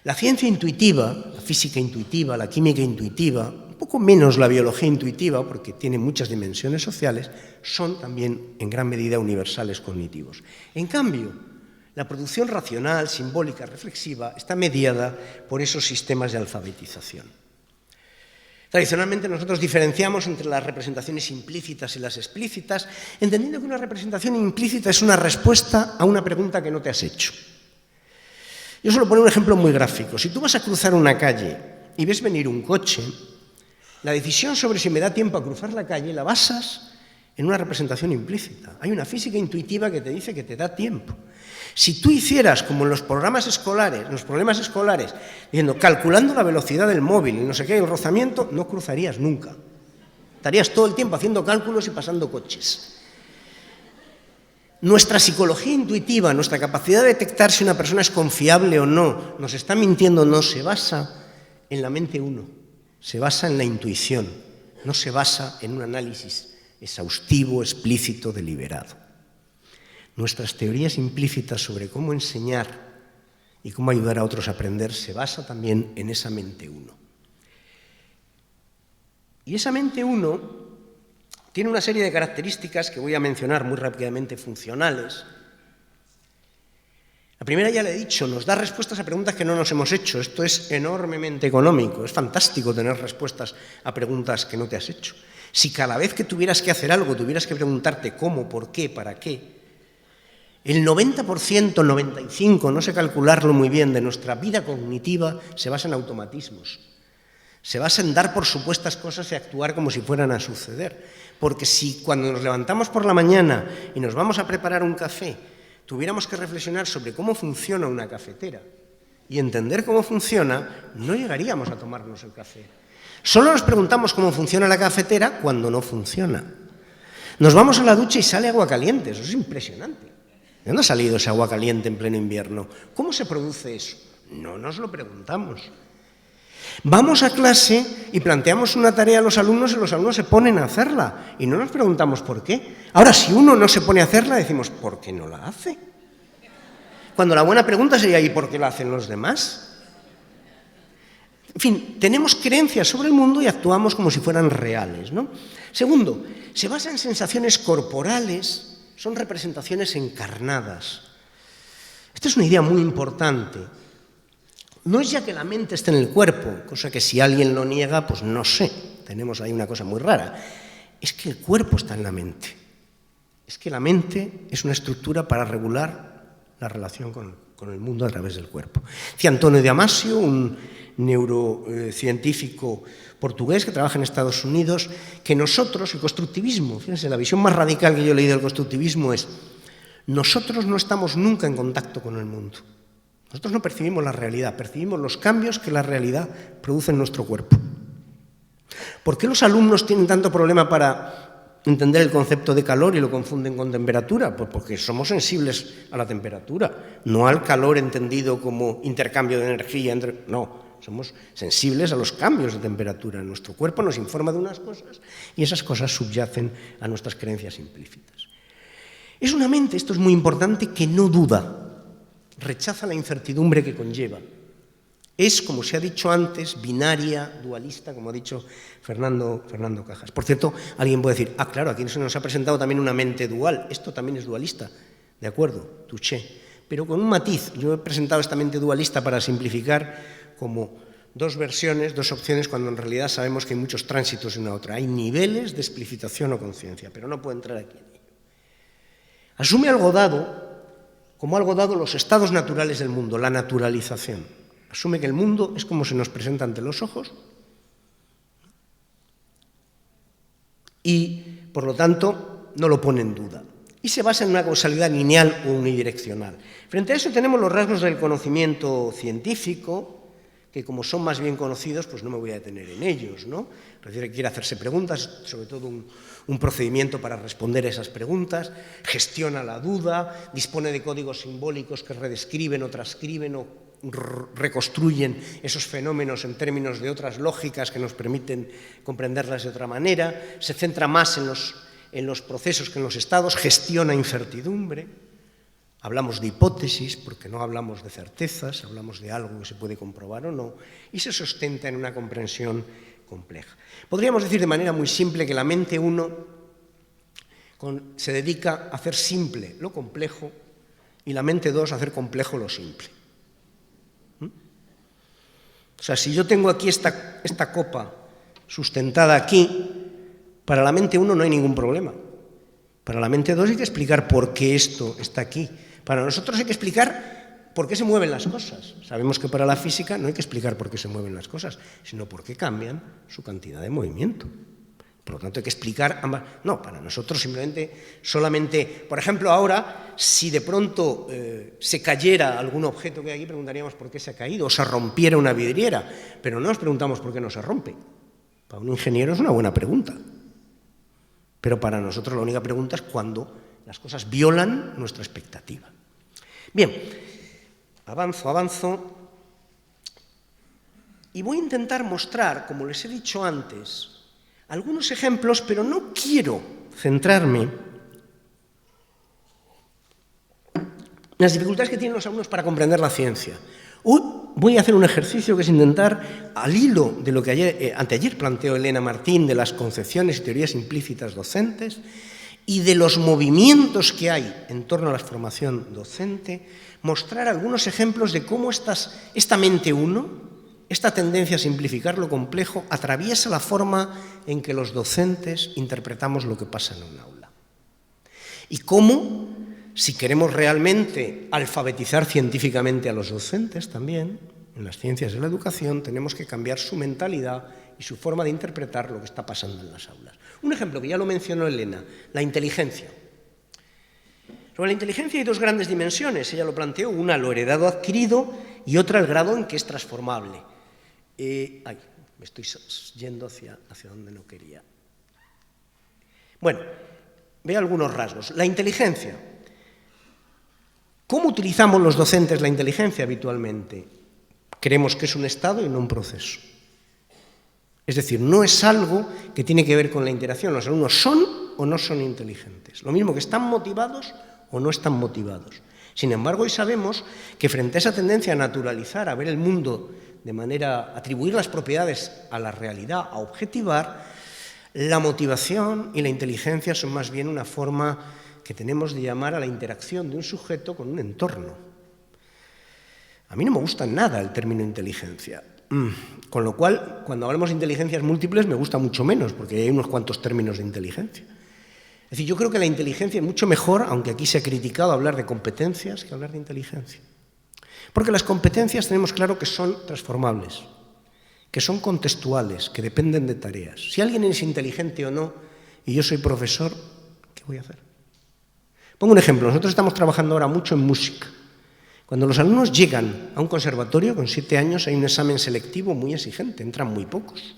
B: La ciencia intuitiva, la física intuitiva, la química intuitiva, un poco menos la biología intuitiva, porque tiene muchas dimensiones sociales, son también en gran medida universales cognitivos. En cambio, la producción racional, simbólica, reflexiva, está mediada por esos sistemas de alfabetización. Tradicionalmente nosotros diferenciamos entre las representaciones implícitas y las explícitas, entendiendo que una representación implícita es una respuesta a una pregunta que no te has hecho. Yo suelo poner un ejemplo muy gráfico. Si tú vas a cruzar una calle y ves venir un coche, la decisión sobre si me da tiempo a cruzar la calle la basas en una representación implícita. Hay una física intuitiva que te dice que te da tiempo. Si tú hicieras como en los problemas escolares, diciendo, calculando la velocidad del móvil y no sé qué, el rozamiento, no cruzarías nunca. Estarías todo el tiempo haciendo cálculos y pasando coches. Nuestra psicología intuitiva, nuestra capacidad de detectar si una persona es confiable o no, nos está mintiendo o no, se basa en la mente uno, se basa en la intuición, no se basa en un análisis exhaustivo, explícito, deliberado. Nuestras teorías implícitas sobre cómo enseñar y cómo ayudar a otros a aprender se basa también en esa mente uno. Y esa mente uno tiene una serie de características que voy a mencionar muy rápidamente funcionales. La primera ya le he dicho, nos da respuestas a preguntas que no nos hemos hecho. Esto es enormemente económico, es fantástico tener respuestas a preguntas que no te has hecho. Si cada vez que tuvieras que hacer algo tuvieras que preguntarte cómo, por qué, para qué, el 90%, 95%, no sé calcularlo muy bien, de nuestra vida cognitiva se basa en automatismos. Se basa en dar por supuestas cosas y actuar como si fueran a suceder. Porque si cuando nos levantamos por la mañana y nos vamos a preparar un café, tuviéramos que reflexionar sobre cómo funciona una cafetera y entender cómo funciona, no llegaríamos a tomarnos el café. Solo nos preguntamos cómo funciona la cafetera cuando no funciona. Nos vamos a la ducha y sale agua caliente, eso es impresionante. ¿De dónde ha salido ese agua caliente en pleno invierno? ¿Cómo se produce eso? No nos lo preguntamos. Vamos a clase y planteamos una tarea a los alumnos y los alumnos se ponen a hacerla y no nos preguntamos por qué. Ahora, si uno no se pone a hacerla, decimos, ¿por qué no la hace? Cuando la buena pregunta sería, ¿y por qué la hacen los demás? En fin, tenemos creencias sobre el mundo y actuamos como si fueran reales, ¿no? Segundo, se basa en sensaciones corporales, son representaciones encarnadas. Esta es una idea muy importante. No es ya que la mente esté en el cuerpo, cosa que si alguien lo niega, pues no sé, tenemos ahí una cosa muy rara. Es que el cuerpo está en la mente. Es que la mente es una estructura para regular la relación con el mundo a través del cuerpo. Decía Antonio de Amasio, un neurocientífico portugués que trabaja en Estados Unidos, que nosotros, el constructivismo, fíjense, la visión más radical que yo he leído del constructivismo es, nosotros no estamos nunca en contacto con el mundo. Nosotros no percibimos la realidad, percibimos los cambios que la realidad produce en nuestro cuerpo. ¿Por qué los alumnos tienen tanto problema para entender el concepto de calor y lo confunden con temperatura? Pues porque somos sensibles a la temperatura, no al calor entendido como intercambio de energía. No, somos sensibles a los cambios de temperatura. Nuestro cuerpo nos informa de unas cosas y esas cosas subyacen a nuestras creencias implícitas. Es una mente, esto es muy importante, que no duda. Rechaza la incertidumbre que conlleva. Es, como se ha dicho antes, binaria, dualista, como ha dicho Fernando Cajas. Por cierto, alguien puede decir, claro, aquí se nos ha presentado también una mente dual, esto también es dualista. De acuerdo, touché. Pero con un matiz, yo he presentado esta mente dualista para simplificar como dos versiones, dos opciones, cuando en realidad sabemos que hay muchos tránsitos de una a otra. Hay niveles de explicitación o conciencia, pero no puedo entrar aquí en ello. Asume algo dado, como algo dado los estados naturales del mundo, la naturalización. Asume que el mundo es como se nos presenta ante los ojos y, por lo tanto, no lo pone en duda. Y se basa en una causalidad lineal o unidireccional. Frente a eso tenemos los rasgos del conocimiento científico, que como son más bien conocidos, pues no me voy a detener en ellos, ¿no? Refiere que quiere hacerse preguntas, sobre todo un procedimiento para responder a esas preguntas, gestiona la duda, dispone de códigos simbólicos que redescriben o transcriben o reconstruyen esos fenómenos en términos de otras lógicas que nos permiten comprenderlas de otra manera, se centra más en los procesos que en los estados, gestiona incertidumbre. Hablamos de hipótesis, porque no hablamos de certezas, hablamos de algo que se puede comprobar o no, y se sustenta en una comprensión compleja. Podríamos decir de manera muy simple que la mente uno se dedica a hacer simple lo complejo y la mente dos a hacer complejo lo simple. O sea, si yo tengo aquí esta copa sustentada aquí, para la mente uno no hay ningún problema. Para la mente dos hay que explicar por qué esto está aquí. Para nosotros hay que explicar ¿Por qué se mueven las cosas? Sabemos que para la física no hay que explicar por qué se mueven las cosas, sino por qué cambian su cantidad de movimiento. Por lo tanto, hay que explicar ambas. No, para nosotros simplemente, solamente, por ejemplo, ahora, si de pronto se cayera algún objeto que hay aquí, preguntaríamos por qué se ha caído, o se rompiera una vidriera, pero no nos preguntamos por qué no se rompe. Para un ingeniero es una buena pregunta, pero para nosotros la única pregunta es cuando las cosas violan nuestra expectativa. Bien, avanzo, y voy a intentar mostrar, como les he dicho antes, algunos ejemplos, pero no quiero centrarme en las dificultades que tienen los alumnos para comprender la ciencia. Hoy voy a hacer un ejercicio que es intentar, al hilo de lo que anteayer planteó Elena Martín, de las concepciones y teorías implícitas docentes y de los movimientos que hay en torno a la formación docente, mostrar algunos ejemplos de cómo esta mente uno, esta tendencia a simplificar lo complejo, atraviesa la forma en que los docentes interpretamos lo que pasa en un aula. Y cómo, si queremos realmente alfabetizar científicamente a los docentes también, en las ciencias de la educación, tenemos que cambiar su mentalidad y su forma de interpretar lo que está pasando en las aulas. Un ejemplo que ya lo mencionó Elena, la inteligencia. Sobre la inteligencia hay dos grandes dimensiones, ella lo planteó, una lo heredado adquirido y otra el grado en que es transformable. Me estoy yendo hacia donde no quería. Bueno, veo algunos rasgos. La inteligencia. ¿Cómo utilizamos los docentes la inteligencia habitualmente? Creemos que es un estado y no un proceso. Es decir, no es algo que tiene que ver con la interacción. Los alumnos son o no son inteligentes. Lo mismo que están motivados o no están motivados. Sin embargo, hoy sabemos que frente a esa tendencia a naturalizar, a ver el mundo de manera, a atribuir las propiedades a la realidad, a objetivar, la motivación y la inteligencia son más bien una forma que tenemos de llamar a la interacción de un sujeto con un entorno. A mí no me gusta nada el término inteligencia, con lo cual, cuando hablamos de inteligencias múltiples, me gusta mucho menos, porque hay unos cuantos términos de inteligencia. Es decir, yo creo que la inteligencia es mucho mejor, aunque aquí se ha criticado hablar de competencias, que hablar de inteligencia. Porque las competencias tenemos claro que son transformables, que son contextuales, que dependen de tareas. Si alguien es inteligente o no, y yo soy profesor, ¿qué voy a hacer? Pongo un ejemplo. Nosotros estamos trabajando ahora mucho en música. Cuando los alumnos llegan a un conservatorio, con 7 años, hay un examen selectivo muy exigente, entran muy pocos.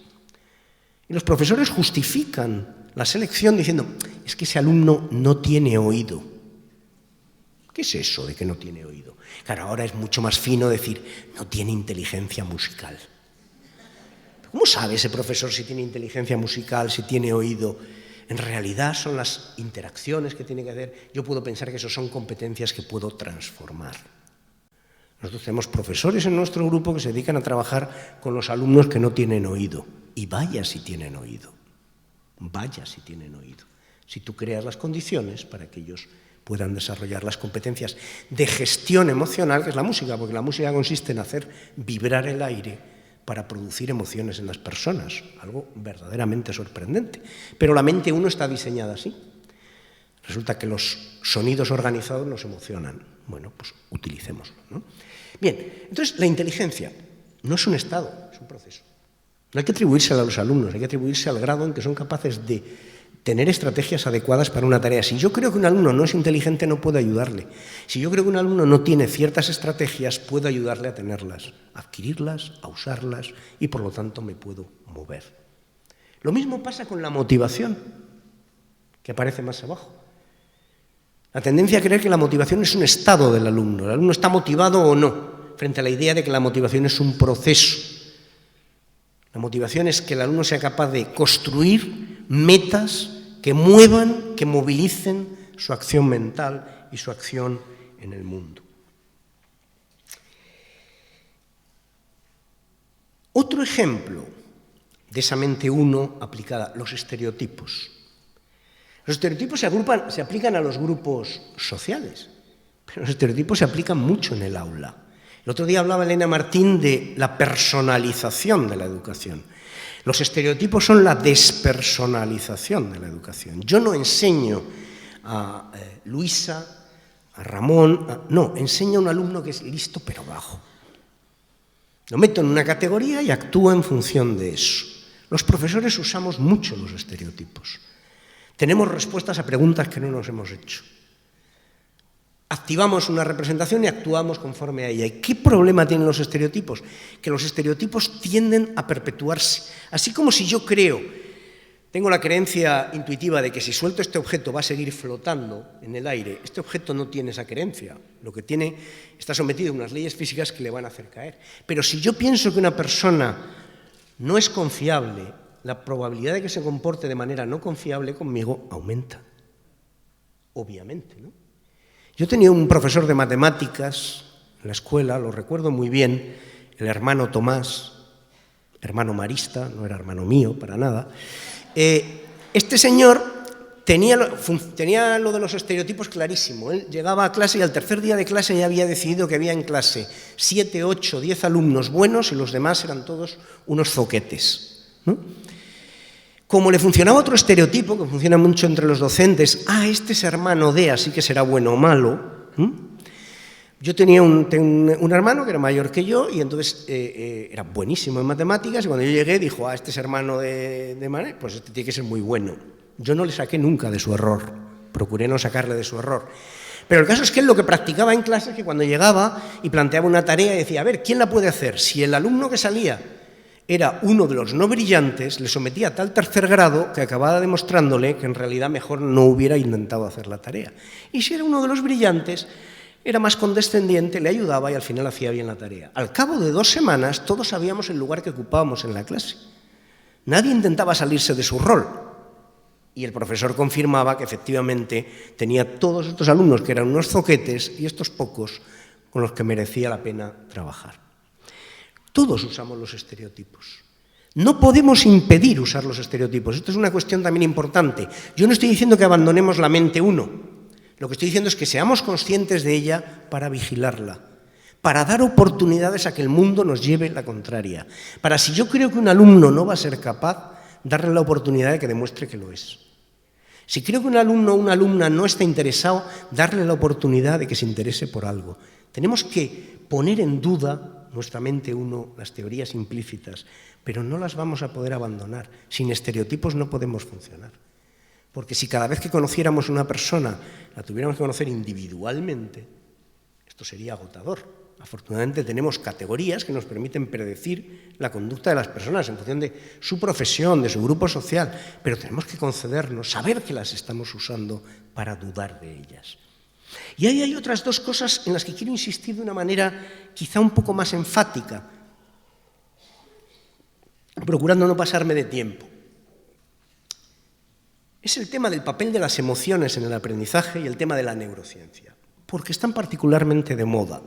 B: Y los profesores justifican la selección diciendo, es que ese alumno no tiene oído. ¿Qué es eso de que no tiene oído? Claro, ahora es mucho más fino decir, no tiene inteligencia musical. ¿Cómo sabe ese profesor si tiene inteligencia musical, si tiene oído? En realidad son las interacciones que tiene que hacer. Yo puedo pensar que eso son competencias que puedo transformar. Nosotros tenemos profesores en nuestro grupo que se dedican a trabajar con los alumnos que no tienen oído. Y vaya si tienen oído. Vaya si tienen oído. Si tú creas las condiciones para que ellos puedan desarrollar las competencias de gestión emocional, que es la música, porque la música consiste en hacer vibrar el aire para producir emociones en las personas, algo verdaderamente sorprendente. Pero la mente uno está diseñada así. Resulta que los sonidos organizados nos emocionan. Bueno, pues utilicémoslo, ¿no? Bien, entonces la inteligencia no es un estado, es un proceso. No hay que atribuírsela a los alumnos, hay que atribuirse al grado en que son capaces de tener estrategias adecuadas para una tarea. Si yo creo que un alumno no es inteligente, no puedo ayudarle. Si yo creo que un alumno no tiene ciertas estrategias, puedo ayudarle a tenerlas, a adquirirlas, a usarlas y por lo tanto me puedo mover. Lo mismo pasa con la motivación, que aparece más abajo. La tendencia a creer que la motivación es un estado del alumno. El alumno está motivado o no, frente a la idea de que la motivación es un proceso. La motivación es que el alumno sea capaz de construir metas que muevan, que movilicen su acción mental y su acción en el mundo. Otro ejemplo de esa mente uno aplicada, los estereotipos. Los estereotipos se aplican a los grupos sociales, pero los estereotipos se aplican mucho en el aula. El otro día hablaba Elena Martín de la personalización de la educación. Los estereotipos son la despersonalización de la educación. Yo no enseño a Luisa a Ramón, no, enseña a un alumno que es listo pero bajo. Lo meto en una categoría y actúa en función de eso. Los profesores usamos mucho los estereotipos. Tenemos respuestas a preguntas que no nos hemos hecho. Activamos una representación y actuamos conforme a ella. ¿Y qué problema tienen los estereotipos? Que los estereotipos tienden a perpetuarse. Así como si yo tengo la creencia intuitiva de que si suelto este objeto va a seguir flotando en el aire, este objeto no tiene esa creencia. Lo que tiene está sometido a unas leyes físicas que le van a hacer caer. Pero si yo pienso que una persona no es confiable, la probabilidad de que se comporte de manera no confiable conmigo aumenta. Obviamente, ¿no? Yo tenía un profesor de matemáticas en la escuela, lo recuerdo muy bien, el hermano Tomás, hermano marista, no era hermano mío para nada. Este señor tenía lo de los estereotipos clarísimo. Él llegaba a clase y al tercer día de clase ya había decidido que había en clase 7, 8, 10 alumnos buenos y los demás eran todos unos zoquetes, ¿no? Como le funcionaba otro estereotipo, que funciona mucho entre los docentes, este es hermano de, así que será bueno o malo. Yo tenía un hermano que era mayor que yo y entonces era buenísimo en matemáticas y cuando yo llegué dijo, este es hermano de Manuel, pues este tiene que ser muy bueno. Yo no le saqué nunca de su error, procuré no sacarle de su error. Pero el caso es que él lo que practicaba en clase es que cuando llegaba y planteaba una tarea y decía, a ver, ¿quién la puede hacer? Si el alumno que salía era uno de los no brillantes, le sometía a tal tercer grado que acababa demostrándole que en realidad mejor no hubiera intentado hacer la tarea. Y si era uno de los brillantes, era más condescendiente, le ayudaba y al final hacía bien la tarea. Al cabo de 2 semanas, todos sabíamos el lugar que ocupábamos en la clase. Nadie intentaba salirse de su rol. Y el profesor confirmaba que efectivamente tenía todos estos alumnos que eran unos zoquetes y estos pocos con los que merecía la pena trabajar. Todos usamos los estereotipos. No podemos impedir usar los estereotipos. Esto es una cuestión también importante. Yo no estoy diciendo que abandonemos la mente uno. Lo que estoy diciendo es que seamos conscientes de ella para vigilarla, para dar oportunidades a que el mundo nos lleve la contraria. Para si yo creo que un alumno no va a ser capaz, darle la oportunidad de que demuestre que lo es. Si creo que un alumno o una alumna no está interesado, darle la oportunidad de que se interese por algo. Tenemos que poner en duda nuestra mente uno, las teorías implícitas, pero no las vamos a poder abandonar. Sin estereotipos no podemos funcionar. Porque si cada vez que conociéramos a una persona la tuviéramos que conocer individualmente, esto sería agotador. Afortunadamente tenemos categorías que nos permiten predecir la conducta de las personas en función de su profesión, de su grupo social, pero tenemos que concedernos, saber que las estamos usando para dudar de ellas. Y ahí hay otras 2 cosas en las que quiero insistir de una manera quizá un poco más enfática, procurando no pasarme de tiempo. Es el tema del papel de las emociones en el aprendizaje y el tema de la neurociencia, porque están particularmente de moda.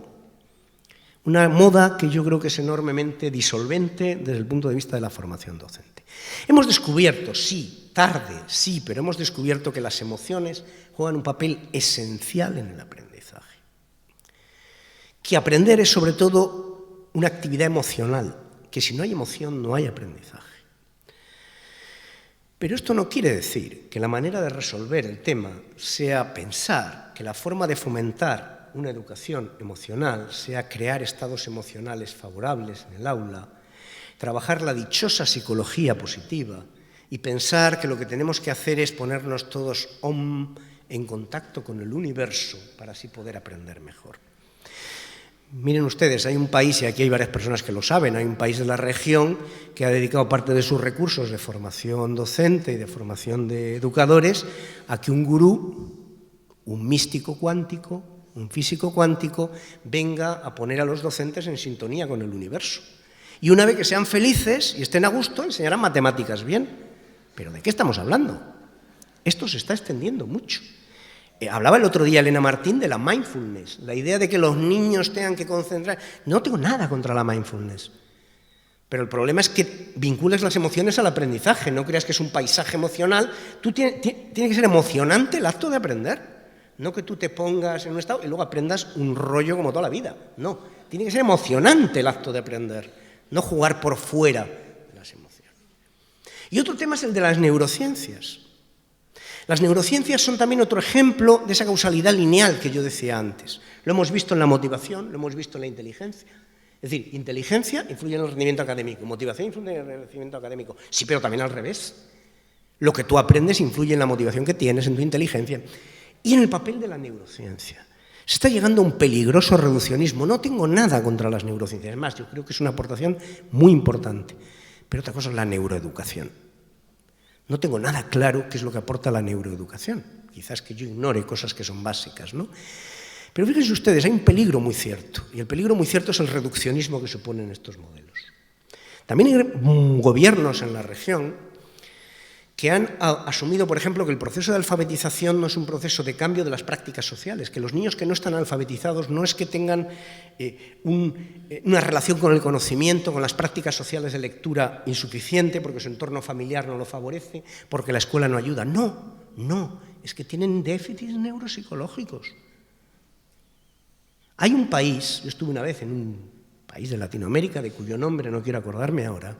B: Una moda que yo creo que es enormemente disolvente desde el punto de vista de la formación docente. Hemos descubierto, sí, tarde, sí, pero hemos descubierto que las emociones juegan un papel esencial en el aprendizaje. Que aprender es sobre todo una actividad emocional, que si no hay emoción no hay aprendizaje. Pero esto no quiere decir que la manera de resolver el tema sea pensar que la forma de fomentar una educación emocional sea crear estados emocionales favorables en el aula, trabajar la dichosa psicología positiva y pensar que lo que tenemos que hacer es ponernos todos en contacto con el universo para así poder aprender mejor. Miren ustedes, hay un país, y aquí hay varias personas que lo saben, hay un país de la región que ha dedicado parte de sus recursos de formación docente y de formación de educadores a que un gurú, un místico cuántico, un físico cuántico, venga a poner a los docentes en sintonía con el universo. Y una vez que sean felices y estén a gusto, enseñarán matemáticas bien. ¿Pero de qué estamos hablando? Esto se está extendiendo mucho. Hablaba el otro día Elena Martín de la mindfulness, la idea de que los niños tengan que concentrar. No tengo nada contra la mindfulness, pero el problema es que vincules las emociones al aprendizaje, no creas que es un paisaje emocional. Tiene que ser emocionante el acto de aprender, no que tú te pongas en un estado y luego aprendas un rollo como toda la vida. No, tiene que ser emocionante el acto de aprender, no jugar por fuera de las emociones. Y otro tema es el de las neurociencias. Las neurociencias son también otro ejemplo de esa causalidad lineal que yo decía antes. Lo hemos visto en la motivación, lo hemos visto en la inteligencia. Es decir, inteligencia influye en el rendimiento académico, motivación influye en el rendimiento académico. Sí, pero también al revés. Lo que tú aprendes influye en la motivación que tienes, en tu inteligencia y en el papel de la neurociencia. Se está llegando a un peligroso reduccionismo. No tengo nada contra las neurociencias. Es más, yo creo que es una aportación muy importante. Pero otra cosa es la neuroeducación. No tengo nada claro qué es lo que aporta la neuroeducación. Quizás que yo ignore cosas que son básicas, ¿no? Pero fíjense ustedes, hay un peligro muy cierto. Y el peligro muy cierto es el reduccionismo que suponen estos modelos. También hay gobiernos en la región que han asumido, por ejemplo, que el proceso de alfabetización no es un proceso de cambio de las prácticas sociales, que los niños que no están alfabetizados no es que tengan una relación con el conocimiento, con las prácticas sociales de lectura insuficiente, porque su entorno familiar no lo favorece, porque la escuela no ayuda. No, es que tienen déficits neuropsicológicos. Hay un país, yo estuve una vez en un país de Latinoamérica, de cuyo nombre no quiero acordarme ahora,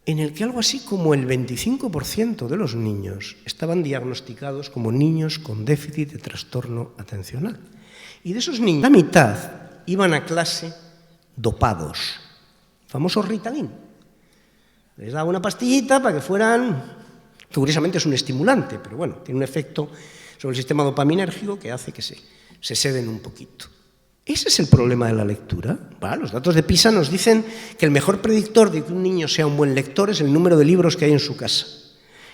B: en el que algo así como el 25% de los niños estaban diagnosticados como niños con déficit de trastorno atencional. Y de esos niños, la mitad iban a clase dopados, famoso Ritalin. Les daba una pastillita para que fueran, que curiosamente es un estimulante, pero bueno, tiene un efecto sobre el sistema dopaminérgico que hace que se seden un poquito. Ese es el problema de la lectura. Los datos de PISA nos dicen que el mejor predictor de que un niño sea un buen lector es el número de libros que hay en su casa.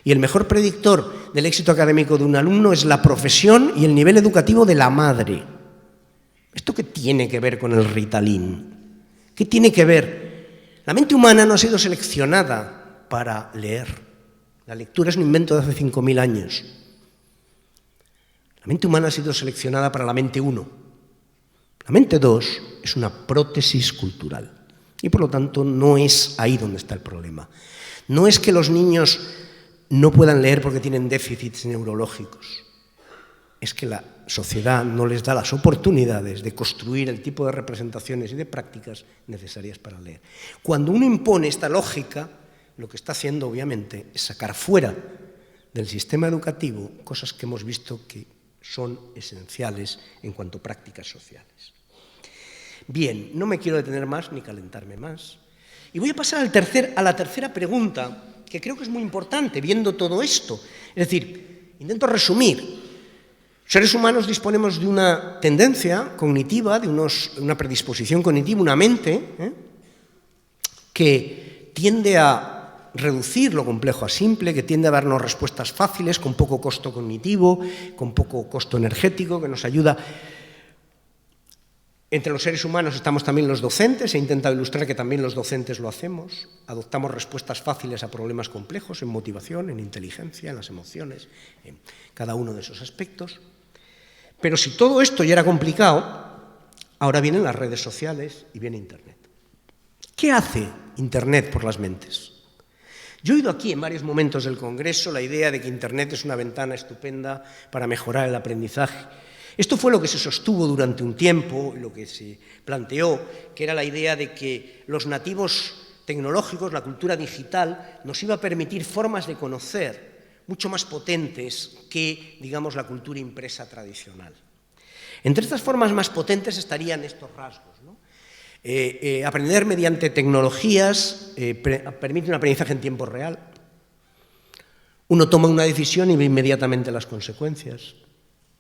B: Y el mejor predictor del éxito académico de un alumno es la profesión y el nivel educativo de la madre. ¿Esto qué tiene que ver con el Ritalin? ¿Qué tiene que ver? La mente humana no ha sido seleccionada para leer. La lectura es un invento de hace 5.000 años. La mente humana ha sido seleccionada para la mente 1. La mente 2 es una prótesis cultural y, por lo tanto, no es ahí donde está el problema. No es que los niños no puedan leer porque tienen déficits neurológicos. Es que la sociedad no les da las oportunidades de construir el tipo de representaciones y de prácticas necesarias para leer. Cuando uno impone esta lógica, lo que está haciendo, obviamente, es sacar fuera del sistema educativo cosas que hemos visto que son esenciales en cuanto a prácticas sociales. Bien, no me quiero detener más ni calentarme más. Y voy a pasar a la tercera pregunta, que creo que es muy importante, viendo todo esto. Es decir, intento resumir. Seres humanos disponemos de una tendencia cognitiva, de una predisposición cognitiva, una mente que tiende a reducir lo complejo a simple, que tiende a darnos respuestas fáciles, con poco costo cognitivo, con poco costo energético, que nos ayuda. Entre los seres humanos estamos también los docentes, he intentado ilustrar que también los docentes lo hacemos, adoptamos respuestas fáciles a problemas complejos en motivación, en inteligencia, en las emociones, en cada uno de esos aspectos. Pero si todo esto ya era complicado, ahora vienen las redes sociales y viene Internet. ¿Qué hace Internet por las mentes? Yo he oído aquí en varios momentos del Congreso la idea de que Internet es una ventana estupenda para mejorar el aprendizaje. Esto fue lo que se sostuvo durante un tiempo, lo que se planteó, que era la idea de que los nativos tecnológicos, la cultura digital, nos iba a permitir formas de conocer mucho más potentes que, digamos, la cultura impresa tradicional. Entre estas formas más potentes estarían estos rasgos, ¿no? Aprender mediante tecnologías permite un aprendizaje en tiempo real. Uno toma una decisión y ve inmediatamente las consecuencias.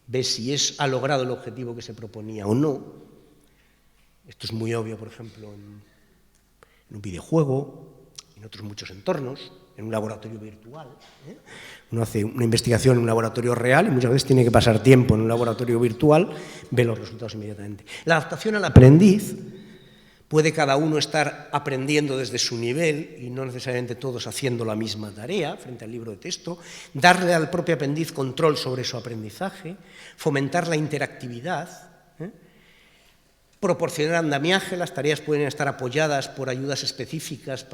B: Ve si ha logrado el objetivo que se proponía o no. Esto es muy obvio, por ejemplo, en un videojuego, en otros muchos entornos, en un laboratorio virtual. Uno hace una investigación en un laboratorio real y muchas veces tiene que pasar tiempo en un laboratorio virtual, ve los resultados inmediatamente. La adaptación al aprendiz. Puede cada uno estar aprendiendo desde su nivel y no necesariamente todos haciendo la misma tarea frente al libro de texto, darle al propio aprendiz control sobre su aprendizaje, fomentar la interactividad, proporcionar andamiaje, las tareas pueden estar apoyadas por ayudas específicas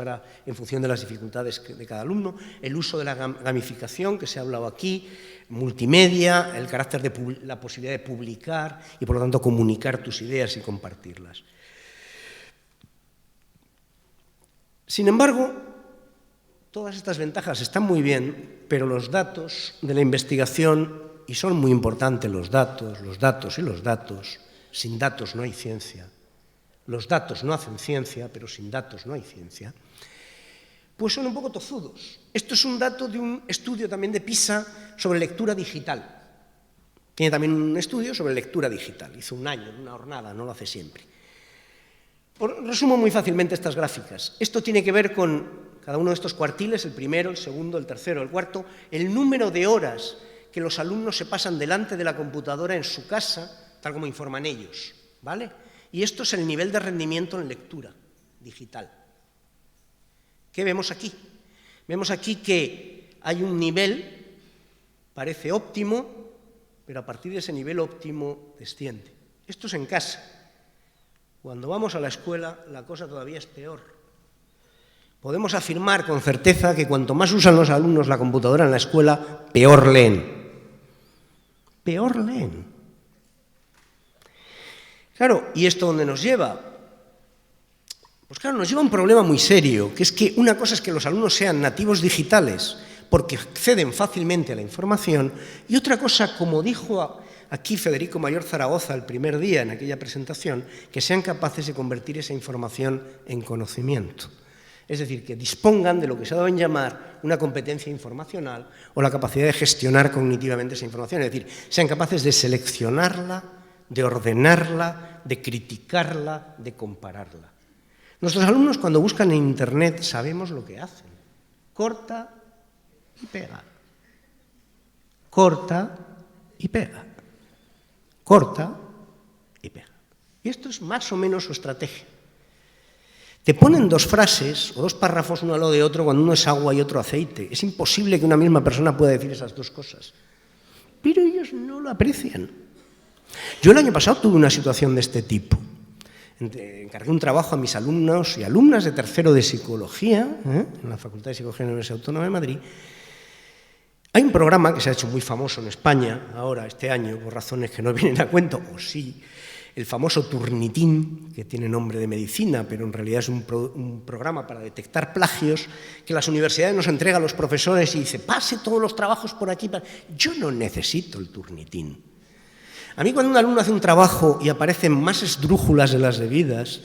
B: en función de las dificultades de cada alumno, el uso de la gamificación que se ha hablado aquí, multimedia, el carácter de la posibilidad de publicar y por lo tanto comunicar tus ideas y compartirlas. Sin embargo, todas estas ventajas están muy bien, pero los datos de la investigación, y son muy importantes los datos y los datos, sin datos no hay ciencia, los datos no hacen ciencia, pero sin datos no hay ciencia, pues son un poco tozudos. Esto es un dato de un estudio también de PISA sobre lectura digital. Tiene también un estudio sobre lectura digital. Hizo un año, una jornada, no lo hace siempre. Resumo muy fácilmente estas gráficas. Esto tiene que ver con cada uno de estos cuartiles, el primero, el segundo, el tercero, el cuarto, el número de horas que los alumnos se pasan delante de la computadora en su casa, tal como informan ellos, ¿vale? Y esto es el nivel de rendimiento en lectura digital. ¿Qué vemos aquí? Vemos aquí que hay un nivel, parece óptimo, pero a partir de ese nivel óptimo desciende. Esto es en casa. Cuando vamos a la escuela, la cosa todavía es peor. Podemos afirmar con certeza que cuanto más usan los alumnos la computadora en la escuela, peor leen. Peor leen. Claro, ¿y esto dónde nos lleva? Pues claro, nos lleva a un problema muy serio, que es que una cosa es que los alumnos sean nativos digitales, porque acceden fácilmente a la información, y otra cosa, como dijo aquí Federico Mayor Zaragoza el primer día en aquella presentación, que sean capaces de convertir esa información en conocimiento. Es decir, que dispongan de lo que se ha dado en llamar una competencia informacional o la capacidad de gestionar cognitivamente esa información. Es decir, sean capaces de seleccionarla, de ordenarla, de criticarla, de compararla. Nuestros alumnos, cuando buscan en Internet, sabemos lo que hacen. Corta y pega. Corta y pega. Corta y pega. Y esto es más o menos su estrategia. Te ponen dos frases o dos párrafos uno al lado de otro cuando uno es agua y otro aceite. Es imposible que una misma persona pueda decir esas dos cosas. Pero ellos no lo aprecian. Yo el año pasado tuve una situación de este tipo. Encargué un trabajo a mis alumnos y alumnas de tercero de Psicología, en la Facultad de Psicología de la Universidad Autónoma de Madrid. Hay un programa que se ha hecho muy famoso en España, ahora, este año, por razones que no vienen a cuento, o sí, el famoso Turnitin, que tiene nombre de medicina, pero en realidad es un programa para detectar plagios, que las universidades nos entrega a los profesores y dice, pase todos los trabajos por aquí. Yo no necesito el Turnitin. A mí cuando un alumno hace un trabajo y aparecen más esdrújulas de las debidas,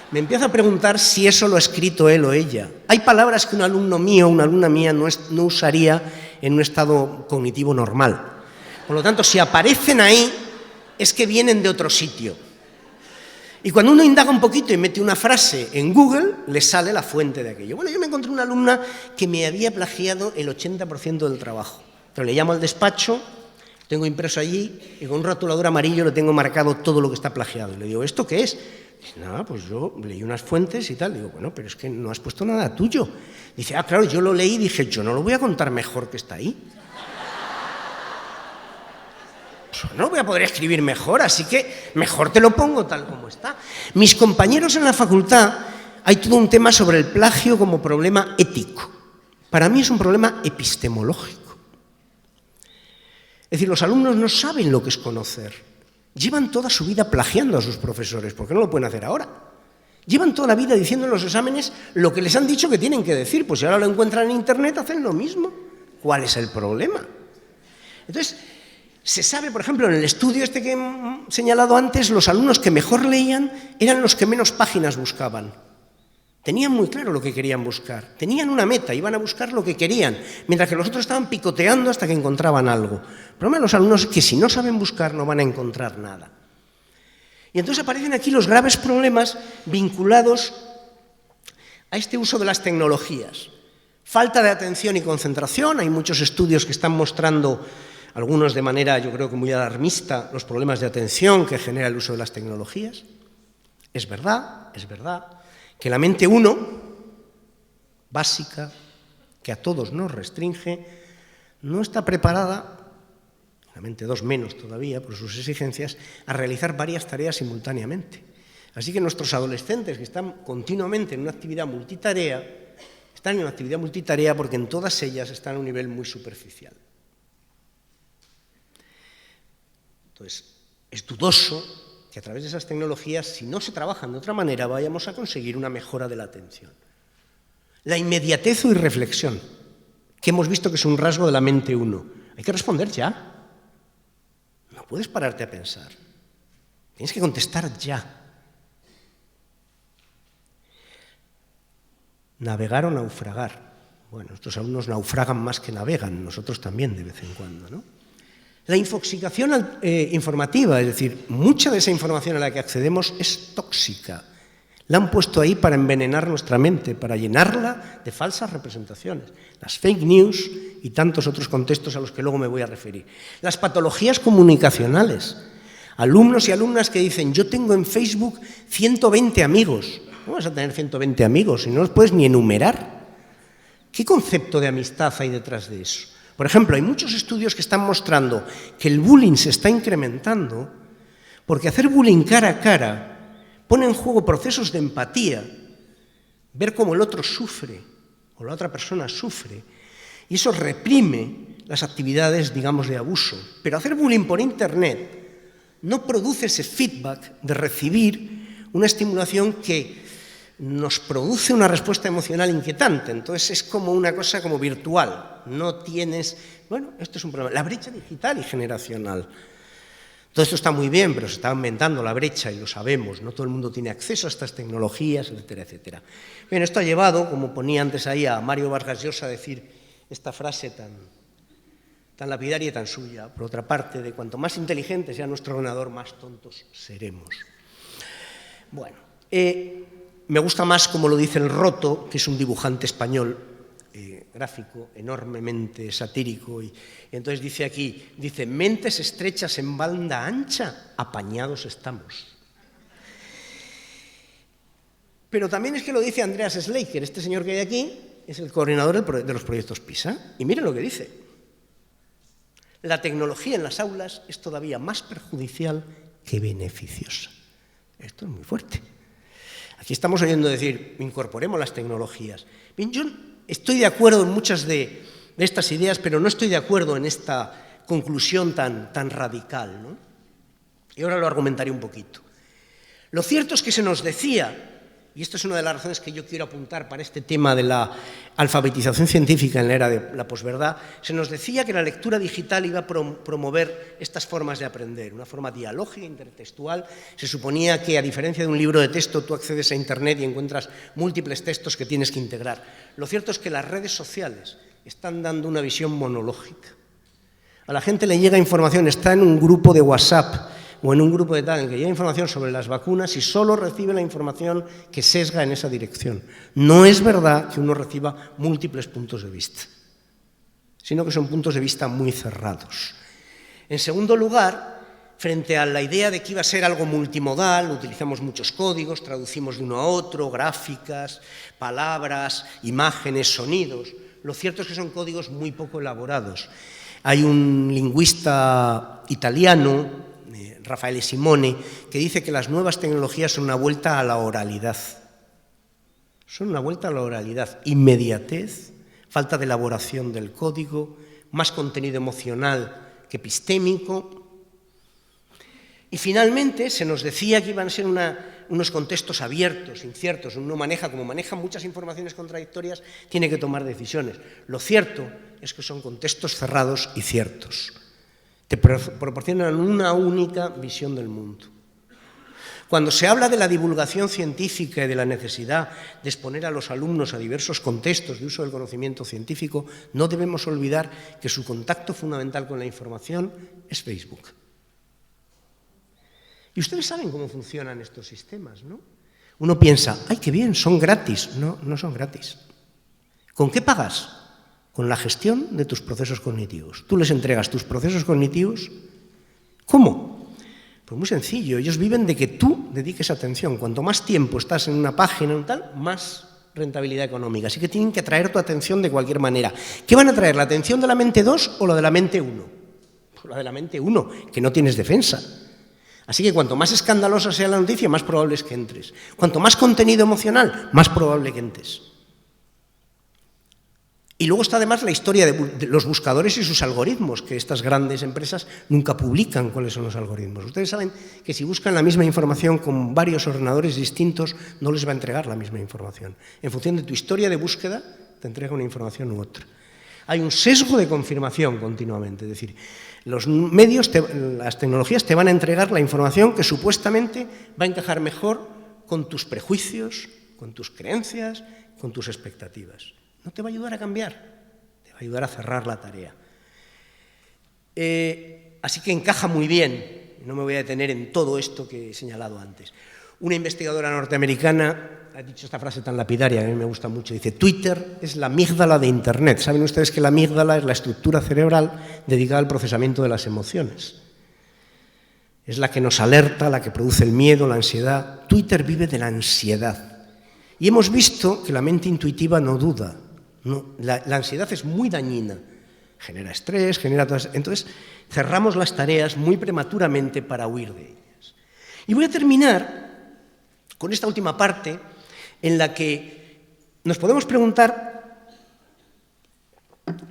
B: me empiezo a preguntar si eso lo ha escrito él o ella. Hay palabras que un alumno mío o una alumna mía no usaría en un estado cognitivo normal. Por lo tanto, si aparecen ahí, es que vienen de otro sitio. Y cuando uno indaga un poquito y mete una frase en Google, le sale la fuente de aquello. Bueno, yo me encontré una alumna que me había plagiado el 80% del trabajo. Pero le llamo al despacho, tengo impreso allí y con un rotulador amarillo le tengo marcado todo lo que está plagiado. Y le digo, ¿esto qué es? Dice, nada, pues yo leí unas fuentes y tal. Digo, bueno, pero es que no has puesto nada tuyo. Dice, claro, yo lo leí y dije, yo no lo voy a contar mejor que está ahí. No lo voy a poder escribir mejor, así que mejor te lo pongo tal como está. Mis compañeros en la facultad, hay todo un tema sobre el plagio como problema ético. Para mí es un problema epistemológico. Es decir, los alumnos no saben lo que es conocer. Llevan toda su vida plagiando a sus profesores. ¿Por qué no lo pueden hacer ahora? Llevan toda la vida diciendo en los exámenes lo que les han dicho que tienen que decir. Pues si ahora lo encuentran en Internet, hacen lo mismo. ¿Cuál es el problema? Entonces, se sabe, por ejemplo, en el estudio este que he señalado antes, los alumnos que mejor leían eran los que menos páginas buscaban. Tenían muy claro lo que querían buscar. Tenían una meta, iban a buscar lo que querían, mientras que los otros estaban picoteando hasta que encontraban algo. El problema de los alumnos es que si no saben buscar no van a encontrar nada. Y entonces aparecen aquí los graves problemas vinculados a este uso de las tecnologías. Falta de atención y concentración. Hay muchos estudios que están mostrando, algunos de manera yo creo que muy alarmista, los problemas de atención que genera el uso de las tecnologías. Es verdad que la mente 1, básica, que a todos nos restringe, no está preparada, la mente 2 menos todavía por sus exigencias, a realizar varias tareas simultáneamente. Así que nuestros adolescentes que están continuamente en una actividad multitarea, están en una actividad multitarea porque en todas ellas están a un nivel muy superficial. Entonces, es dudoso que a través de esas tecnologías, si no se trabajan de otra manera, vayamos a conseguir una mejora de la atención. La inmediatez o irreflexión, que hemos visto que es un rasgo de la mente 1. Hay que responder ya. No puedes pararte a pensar. Tienes que contestar ya. Navegar o naufragar. Bueno, estos alumnos naufragan más que navegan, nosotros también de vez en cuando, ¿no? La infoxicación informativa, es decir, mucha de esa información a la que accedemos es tóxica. La han puesto ahí para envenenar nuestra mente, para llenarla de falsas representaciones. Las fake news y tantos otros contextos a los que luego me voy a referir. Las patologías comunicacionales. Alumnos y alumnas que dicen, yo tengo en Facebook 120 amigos. ¿Cómo vas a tener 120 amigos si no los puedes ni enumerar? ¿Qué concepto de amistad hay detrás de eso? Por ejemplo, hay muchos estudios que están mostrando que el bullying se está incrementando porque hacer bullying cara a cara pone en juego procesos de empatía, ver cómo el otro sufre o la otra persona sufre, y eso reprime las actividades, digamos, de abuso. Pero hacer bullying por Internet no produce ese feedback de recibir una estimulación que nos produce una respuesta emocional inquietante. Entonces es como una cosa como virtual. No tienes... Bueno, esto es un problema. La brecha digital y generacional. Todo esto está muy bien, pero se está aumentando la brecha y lo sabemos. No todo el mundo tiene acceso a estas tecnologías, etcétera, etcétera. Bien, esto ha llevado, como ponía antes ahí, a Mario Vargas Llosa a decir esta frase tan lapidaria y tan suya, por otra parte, de cuanto más inteligente sea nuestro ordenador, más tontos seremos. Bueno, me gusta más como lo dice el Roto, que es un dibujante español gráfico, enormemente satírico, y entonces dice aquí, dice, mentes estrechas en banda ancha, apañados estamos. Pero también es que lo dice Andreas Schleicher, este señor que hay aquí, es el coordinador de los proyectos PISA, y miren lo que dice. La tecnología en las aulas es todavía más perjudicial que beneficiosa. Esto es muy fuerte. Aquí estamos oyendo decir, incorporemos las tecnologías. Bien, yo estoy de acuerdo en muchas de estas ideas, pero no estoy de acuerdo en esta conclusión tan radical, ¿no? Y ahora lo argumentaré un poquito. Lo cierto es que se nos decía, y esto es una de las razones que yo quiero apuntar para este tema de la alfabetización científica en la era de la posverdad, se nos decía que la lectura digital iba a promover estas formas de aprender, una forma dialógica, intertextual. Se suponía que, a diferencia de un libro de texto, tú accedes a Internet y encuentras múltiples textos que tienes que integrar. Lo cierto es que las redes sociales están dando una visión monológica. A la gente le llega información, está en un grupo de WhatsApp o en un grupo de tal en que llega información sobre las vacunas y solo recibe la información que sesga en esa dirección. No es verdad que uno reciba múltiples puntos de vista, sino que son puntos de vista muy cerrados. En segundo lugar, frente a la idea de que iba a ser algo multimodal, utilizamos muchos códigos, traducimos de uno a otro, gráficas, palabras, imágenes, sonidos. Lo cierto es que son códigos muy poco elaborados. Hay un lingüista italiano, Raffaele Simone, que dice que las nuevas tecnologías son una vuelta a la oralidad. Son una vuelta a la oralidad. Inmediatez, falta de elaboración del código, más contenido emocional que epistémico. Y finalmente se nos decía que iban a ser unos contextos abiertos, inciertos. Uno maneja, como maneja muchas informaciones contradictorias, tiene que tomar decisiones. Lo cierto es que son contextos cerrados y ciertos. Te proporcionan una única visión del mundo. Cuando se habla de la divulgación científica y de la necesidad de exponer a los alumnos a diversos contextos de uso del conocimiento científico, no debemos olvidar que su contacto fundamental con la información es Facebook. Y ustedes saben cómo funcionan estos sistemas, ¿no? Uno piensa, ¡ay, qué bien, son gratis! No, no son gratis. ¿Con qué pagas? Con la gestión de tus procesos cognitivos. Tú les entregas tus procesos cognitivos. ¿Cómo? Pues muy sencillo. Ellos viven de que tú dediques atención. Cuanto más tiempo estás en una página o tal, más rentabilidad económica. Así que tienen que atraer tu atención de cualquier manera. ¿Qué van a atraer? ¿La atención de la mente 2 o la de la mente 1? Pues la de la mente 1, que no tienes defensa. Así que cuanto más escandalosa sea la noticia, más probable es que entres. Cuanto más contenido emocional, más probable que entres. Y luego está además la historia de los buscadores y sus algoritmos, que estas grandes empresas nunca publican cuáles son los algoritmos. Ustedes saben que si buscan la misma información con varios ordenadores distintos, no les va a entregar la misma información. En función de tu historia de búsqueda, te entrega una información u otra. Hay un sesgo de confirmación continuamente, es decir, los medios, las tecnologías te van a entregar la información que supuestamente va a encajar mejor con tus prejuicios, con tus creencias, con tus expectativas. No te va a ayudar a cambiar, te va a ayudar a cerrar la tarea. Así que encaja muy bien, no me voy a detener en todo esto que he señalado antes. Una investigadora norteamericana ha dicho esta frase tan lapidaria, a mí me gusta mucho, dice: Twitter es la amígdala de Internet. ¿Saben ustedes que la amígdala es la estructura cerebral dedicada al procesamiento de las emociones? Es la que nos alerta, la que produce el miedo, la ansiedad. Twitter vive de la ansiedad. Y hemos visto que la mente intuitiva no duda. No, la ansiedad es muy dañina, genera estrés, genera todas. Entonces, cerramos las tareas muy prematuramente para huir de ellas. Y voy a terminar con esta última parte en la que nos podemos preguntar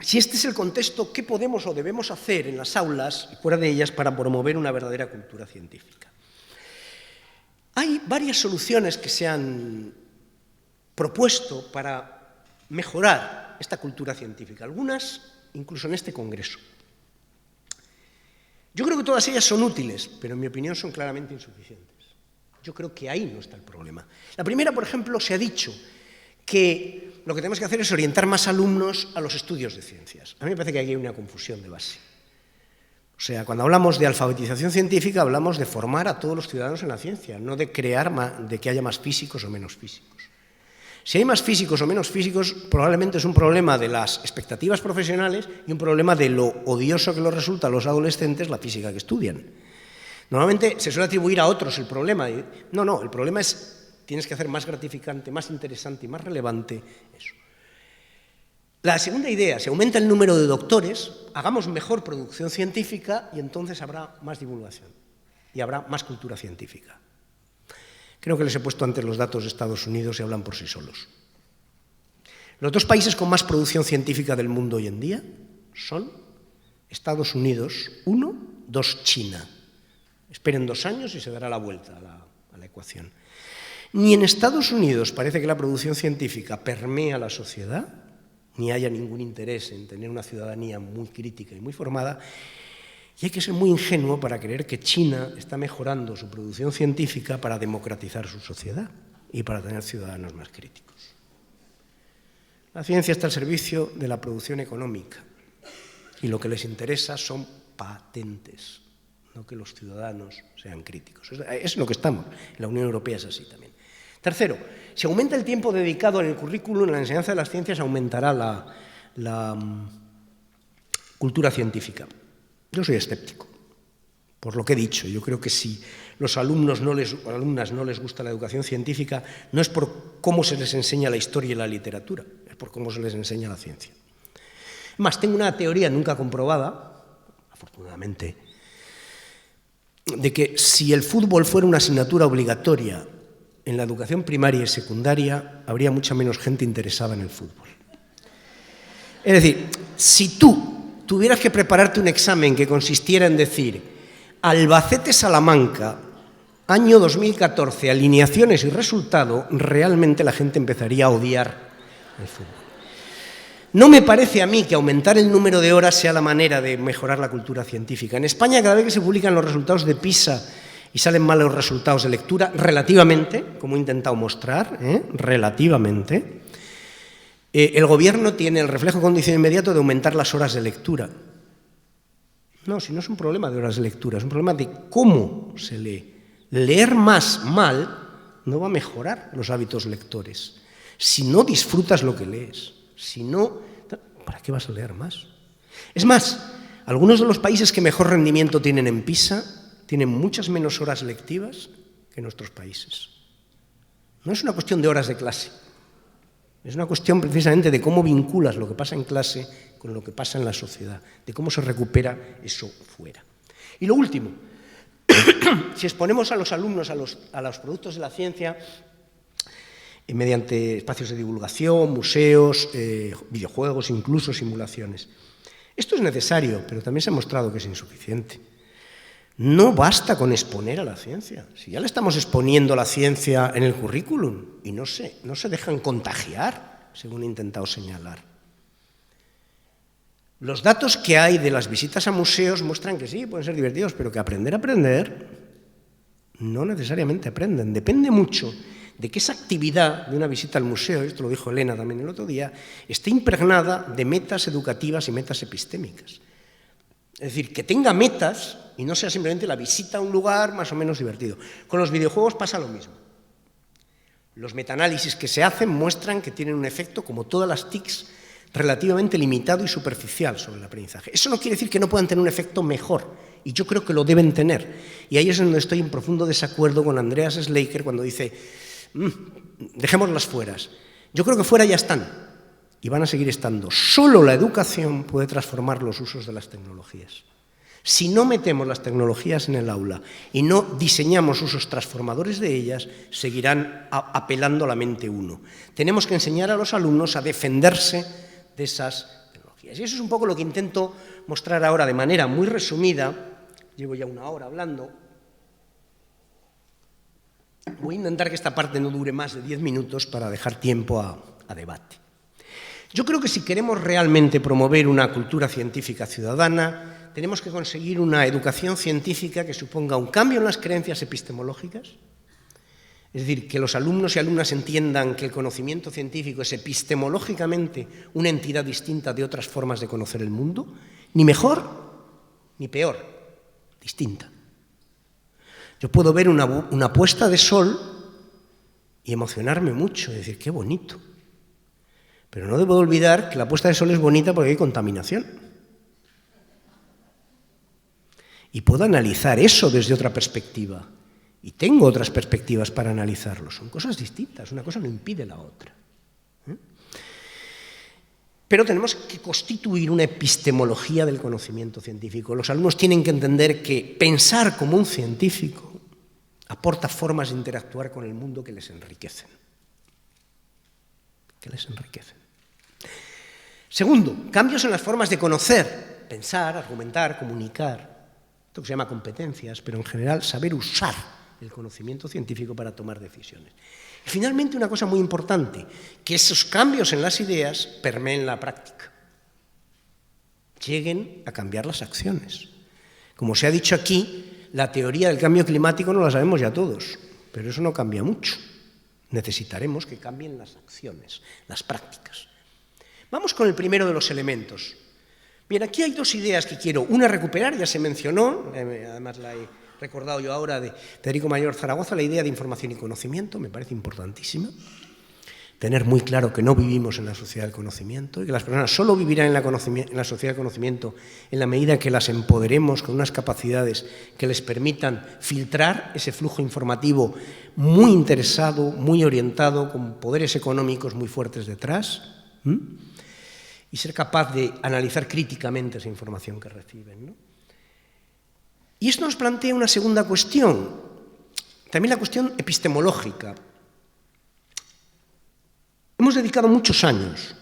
B: si este es el contexto, qué podemos o debemos hacer en las aulas y fuera de ellas para promover una verdadera cultura científica. Hay varias soluciones que se han propuesto para mejorar esta cultura científica, algunas incluso en este congreso. Yo creo que todas ellas son útiles, pero en mi opinión son claramente insuficientes. Yo creo que ahí no está el problema. La primera, por ejemplo, se ha dicho que lo que tenemos que hacer es orientar más alumnos a los estudios de ciencias. A mí me parece que aquí hay una confusión de base. O sea, cuando hablamos de alfabetización científica, hablamos de formar a todos los ciudadanos en la ciencia, no de de que haya más físicos o menos físicos. Si hay más físicos o menos físicos, probablemente es un problema de las expectativas profesionales y un problema de lo odioso que les resulta a los adolescentes la física que estudian. Normalmente se suele atribuir a otros el problema. No, el problema es, tienes que hacer más gratificante, más interesante y más relevante eso. La segunda idea, se aumenta el número de doctores, hagamos mejor producción científica y entonces habrá más divulgación y habrá más cultura científica. Creo que les he puesto antes los datos de Estados Unidos y hablan por sí solos. Los dos países con más producción científica del mundo hoy en día son Estados Unidos, 1, 2, China. Esperen 2 años y se dará la vuelta a la ecuación. Ni en Estados Unidos parece que la producción científica permea la sociedad, ni haya ningún interés en tener una ciudadanía muy crítica y muy formada, y hay que ser muy ingenuo para creer que China está mejorando su producción científica para democratizar su sociedad y para tener ciudadanos más críticos. La ciencia está al servicio de la producción económica y lo que les interesa son patentes, no que los ciudadanos sean críticos. Es lo que estamos. En la Unión Europea es así también. Tercero, si aumenta el tiempo dedicado en el currículum, en la enseñanza de las ciencias, aumentará la cultura científica. Yo soy escéptico, por lo que he dicho. Yo creo que si los alumnas no les gusta la educación científica, no es por cómo se les enseña la historia y la literatura, es por cómo se les enseña la ciencia. Más, tengo una teoría nunca comprobada, afortunadamente, de que si el fútbol fuera una asignatura obligatoria en la educación primaria y secundaria, habría mucha menos gente interesada en el fútbol. Es decir, si tú tuvieras que prepararte un examen que consistiera en decir Albacete-Salamanca, año 2014, alineaciones y resultado, realmente la gente empezaría a odiar el fútbol. No me parece a mí que aumentar el número de horas sea la manera de mejorar la cultura científica. En España, cada vez que se publican los resultados de PISA y salen mal los resultados de lectura, relativamente, como he intentado mostrar, relativamente, el gobierno tiene el reflejo condición inmediato de aumentar las horas de lectura. No, si no es un problema de horas de lectura, es un problema de cómo se lee. Leer más mal no va a mejorar los hábitos lectores. Si no disfrutas lo que lees, si no, ¿para qué vas a leer más? Es más, algunos de los países que mejor rendimiento tienen en PISA tienen muchas menos horas lectivas que nuestros países. No es una cuestión de horas de clase. Es una cuestión precisamente de cómo vinculas lo que pasa en clase con lo que pasa en la sociedad, de cómo se recupera eso fuera. Y lo último, si exponemos a los alumnos a los productos de la ciencia, mediante espacios de divulgación, museos, videojuegos, incluso simulaciones. Esto es necesario, pero también se ha mostrado que es insuficiente. No basta con exponer a la ciencia. Si ya le estamos exponiendo a la ciencia en el currículum y no se dejan contagiar, según he intentado señalar. Los datos que hay de las visitas a museos muestran que sí, pueden ser divertidos, pero que aprender no necesariamente aprenden. Depende mucho de que esa actividad de una visita al museo, esto lo dijo Elena también el otro día, esté impregnada de metas educativas y metas epistémicas. Es decir, que tenga metas y no sea simplemente la visita a un lugar más o menos divertido. Con los videojuegos pasa lo mismo. Los metaanálisis que se hacen muestran que tienen un efecto, como todas las TICs, relativamente limitado y superficial sobre el aprendizaje. Eso no quiere decir que no puedan tener un efecto mejor, y yo creo que lo deben tener. Y ahí es donde estoy en profundo desacuerdo con Andreas Schleicher cuando dice, dejémoslas fuera. Yo creo que fuera ya están, y van a seguir estando. Solo la educación puede transformar los usos de las tecnologías. Si no metemos las tecnologías en el aula y no diseñamos usos transformadores de ellas, seguirán apelando a la mente uno. Tenemos que enseñar a los alumnos a defenderse de esas tecnologías. Y eso es un poco lo que intento mostrar ahora de manera muy resumida. Llevo ya 1 hora hablando. Voy a intentar que esta parte no dure más de 10 minutos para dejar tiempo a debate. Yo creo que si queremos realmente promover una cultura científica ciudadana, tenemos que conseguir una educación científica que suponga un cambio en las creencias epistemológicas, es decir, que los alumnos y alumnas entiendan que el conocimiento científico es epistemológicamente una entidad distinta de otras formas de conocer el mundo, ni mejor ni peor, distinta. Yo puedo ver una puesta de sol y emocionarme mucho, y decir, qué bonito. Pero no debo olvidar que la puesta de sol es bonita porque hay contaminación. Y puedo analizar eso desde otra perspectiva. Y tengo otras perspectivas para analizarlo. Son cosas distintas, una cosa no impide la otra. Pero tenemos que constituir una epistemología del conocimiento científico. Los alumnos tienen que entender que pensar como un científico aporta formas de interactuar con el mundo que les enriquecen. Segundo, cambios en las formas de conocer, pensar, argumentar, comunicar. Esto que se llama competencias, pero en general saber usar el conocimiento científico para tomar decisiones. Y finalmente una cosa muy importante, que esos cambios en las ideas permeen la práctica, lleguen a cambiar las acciones. Como se ha dicho aquí, la teoría del cambio climático no la sabemos ya todos, pero eso no cambia mucho. Necesitaremos que cambien las acciones, las prácticas. Vamos con el primero de los elementos. Bien, aquí hay 2 ideas que quiero. Una, recuperar, ya se mencionó, además la he recordado yo ahora de Federico Mayor Zaragoza, la idea de información y conocimiento, me parece importantísima. Tener muy claro que no vivimos en la sociedad del conocimiento y que las personas solo vivirán en la sociedad del conocimiento en la medida que las empoderemos con unas capacidades que les permitan filtrar ese flujo informativo muy interesado, muy orientado, con poderes económicos muy fuertes detrás. Y ser capaz de analizar críticamente esa información que reciben, ¿no? Y esto nos plantea una segunda cuestión, también la cuestión epistemológica. Hemos dedicado muchos años,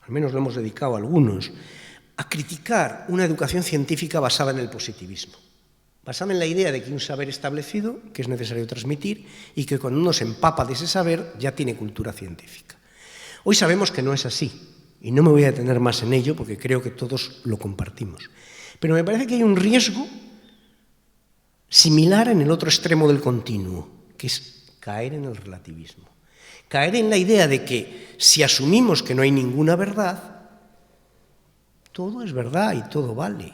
B: al menos lo hemos dedicado algunos, a criticar una educación científica basada en el positivismo, basada en la idea de que hay un saber establecido que es necesario transmitir y que cuando uno se empapa de ese saber ya tiene cultura científica. Hoy sabemos que no es así. Y no me voy a detener más en ello porque creo que todos lo compartimos. Pero me parece que hay un riesgo similar en el otro extremo del continuo, que es caer en el relativismo. Caer en la idea de que si asumimos que no hay ninguna verdad, todo es verdad y todo vale.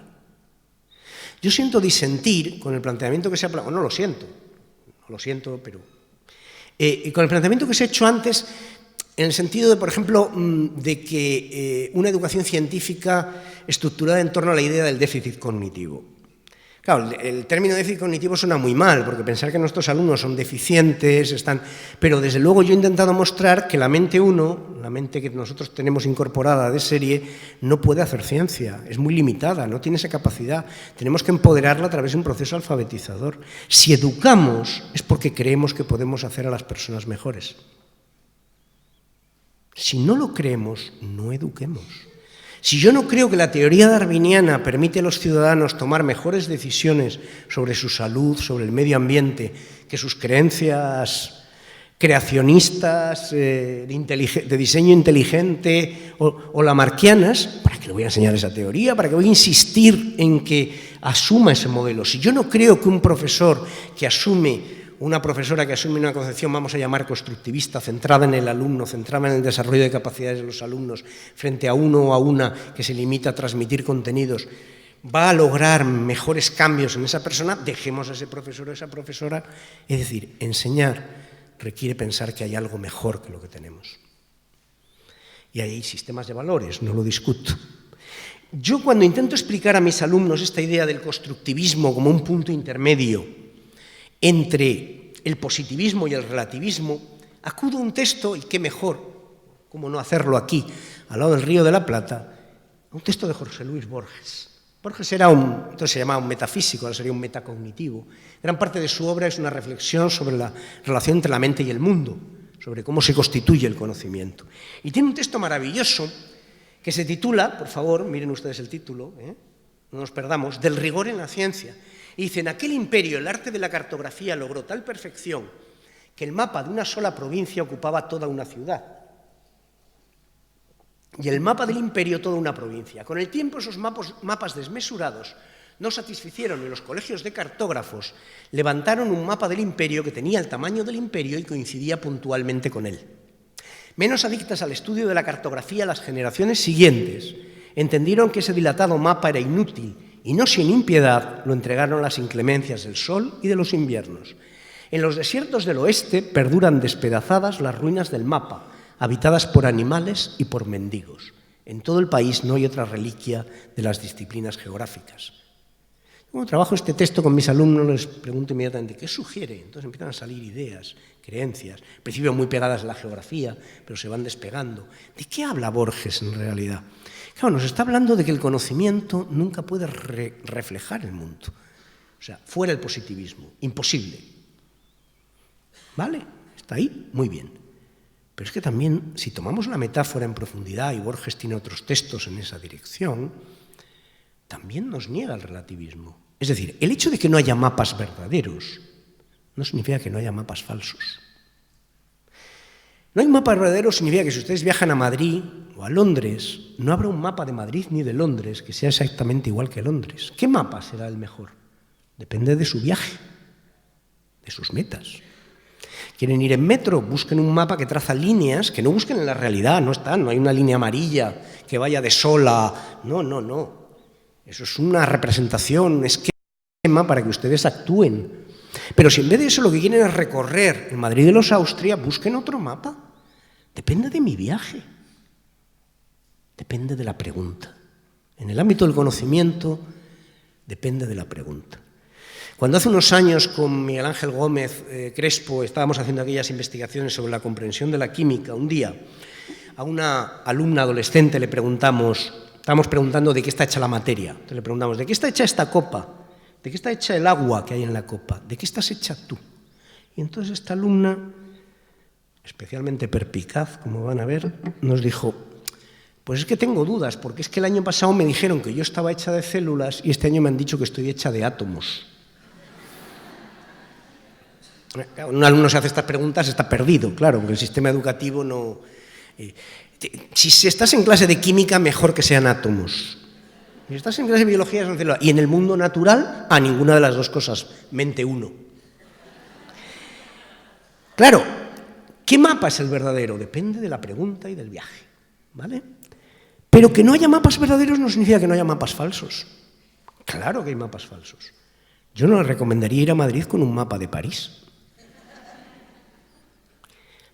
B: Yo siento disentir con el planteamiento que se ha planteado, no lo siento, pero con el planteamiento que se ha hecho antes, en el sentido de, por ejemplo, de que una educación científica estructurada en torno a la idea del déficit cognitivo. Claro, el término déficit cognitivo suena muy mal, porque pensar que nuestros alumnos son deficientes, pero desde luego yo he intentado mostrar que la mente uno, la mente que nosotros tenemos incorporada de serie, no puede hacer ciencia, es muy limitada, no tiene esa capacidad. Tenemos que empoderarla a través de un proceso alfabetizador. Si educamos es porque creemos que podemos hacer a las personas mejores. Si no lo creemos, no eduquemos. Si yo no creo que la teoría darwiniana permite a los ciudadanos tomar mejores decisiones sobre su salud, sobre el medio ambiente, que sus creencias creacionistas de diseño inteligente o lamarckianas, ¿para qué le voy a enseñar esa teoría? ¿Para qué voy a insistir en que asuma ese modelo? Si yo no creo que una profesora que asume una concepción, vamos a llamar constructivista, centrada en el alumno, centrada en el desarrollo de capacidades de los alumnos, frente a uno o a una que se limita a transmitir contenidos, va a lograr mejores cambios en esa persona, dejemos a ese profesor o esa profesora. Es decir, enseñar requiere pensar que hay algo mejor que lo que tenemos. Y hay sistemas de valores, no lo discuto. Yo cuando intento explicar a mis alumnos esta idea del constructivismo como un punto intermedio entre el positivismo y el relativismo, acudo a un texto, y qué mejor, cómo no hacerlo aquí, al lado del Río de la Plata, un texto de Jorge Luis Borges. Borges entonces se llamaba un metafísico, ahora sería un metacognitivo. Gran parte de su obra es una reflexión sobre la relación entre la mente y el mundo, sobre cómo se constituye el conocimiento. Y tiene un texto maravilloso que se titula, por favor, miren ustedes el título, no nos perdamos, Del rigor en la ciencia. Y dice, en aquel imperio el arte de la cartografía logró tal perfección que el mapa de una sola provincia ocupaba toda una ciudad. Y el mapa del imperio toda una provincia. Con el tiempo esos mapas desmesurados no satisficieron y los colegios de cartógrafos levantaron un mapa del imperio que tenía el tamaño del imperio y coincidía puntualmente con él. Menos adictas al estudio de la cartografía, las generaciones siguientes entendieron que ese dilatado mapa era inútil y no sin impiedad lo entregaron a las inclemencias del sol y de los inviernos. En los desiertos del oeste perduran despedazadas las ruinas del mapa, habitadas por animales y por mendigos. En todo el país no hay otra reliquia de las disciplinas geográficas. Cuando trabajo este texto con mis alumnos les pregunto inmediatamente ¿qué sugiere? Entonces empiezan a salir ideas, creencias, al principio muy pegadas a la geografía, pero se van despegando. ¿De qué habla Borges en realidad? Claro, nos está hablando de que el conocimiento nunca puede reflejar el mundo. O sea, fuera el positivismo, imposible. ¿Vale? ¿Está ahí? Muy bien. Pero es que también, si tomamos la metáfora en profundidad, y Borges tiene otros textos en esa dirección, también nos niega el relativismo. Es decir, el hecho de que no haya mapas verdaderos no significa que no haya mapas falsos. No hay mapas verdaderos significa que si ustedes viajan a Madrid o a Londres, no habrá un mapa de Madrid ni de Londres que sea exactamente igual que Londres. ¿Qué mapa será el mejor? Depende de su viaje, de sus metas. ¿Quieren ir en metro? Busquen un mapa que traza líneas, que no busquen en la realidad, no hay una línea amarilla que vaya de sol a... No. Eso es una representación, un esquema para que ustedes actúen. Pero si en vez de eso lo que quieren es recorrer el Madrid de los Austria, busquen otro mapa. Depende de mi viaje. Depende de la pregunta. En el ámbito del conocimiento, depende de la pregunta. Cuando hace unos años con Miguel Ángel Gómez Crespo estábamos haciendo aquellas investigaciones sobre la comprensión de la química, un día a una alumna adolescente le estábamos preguntando de qué está hecha la materia. Entonces le preguntamos, ¿de qué está hecha esta copa? ¿De qué está hecha el agua que hay en la copa? ¿De qué estás hecha tú? Y entonces esta alumna, especialmente perspicaz, como van a ver, nos dijo, pues es que tengo dudas, porque es que el año pasado me dijeron que yo estaba hecha de células y este año me han dicho que estoy hecha de átomos. Un alumno se hace estas preguntas, está perdido, claro, porque el sistema educativo no... Si estás en clase de química, mejor que sean átomos. Si estás en clase de biología, son células. Y en el mundo natural, a ninguna de las dos cosas, mente uno. Claro, ¿qué mapa es el verdadero? Depende de la pregunta y del viaje, ¿vale? Pero que no haya mapas verdaderos no significa que no haya mapas falsos. Claro que hay mapas falsos. Yo no les recomendaría ir a Madrid con un mapa de París.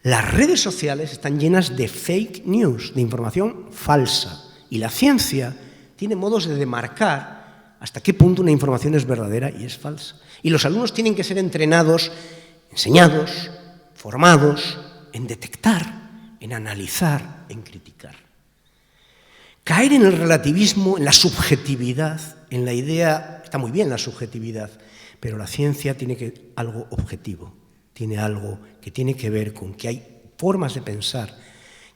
B: Las redes sociales están llenas de fake news, de información falsa. Y la ciencia tiene modos de demarcar hasta qué punto una información es verdadera y es falsa. Y los alumnos tienen que ser entrenados, enseñados, formados en detectar, en analizar, en criticar. Caer en el relativismo, en la subjetividad, en la idea... Está muy bien la subjetividad, pero la ciencia tiene algo objetivo. Tiene algo que tiene que ver con que hay formas de pensar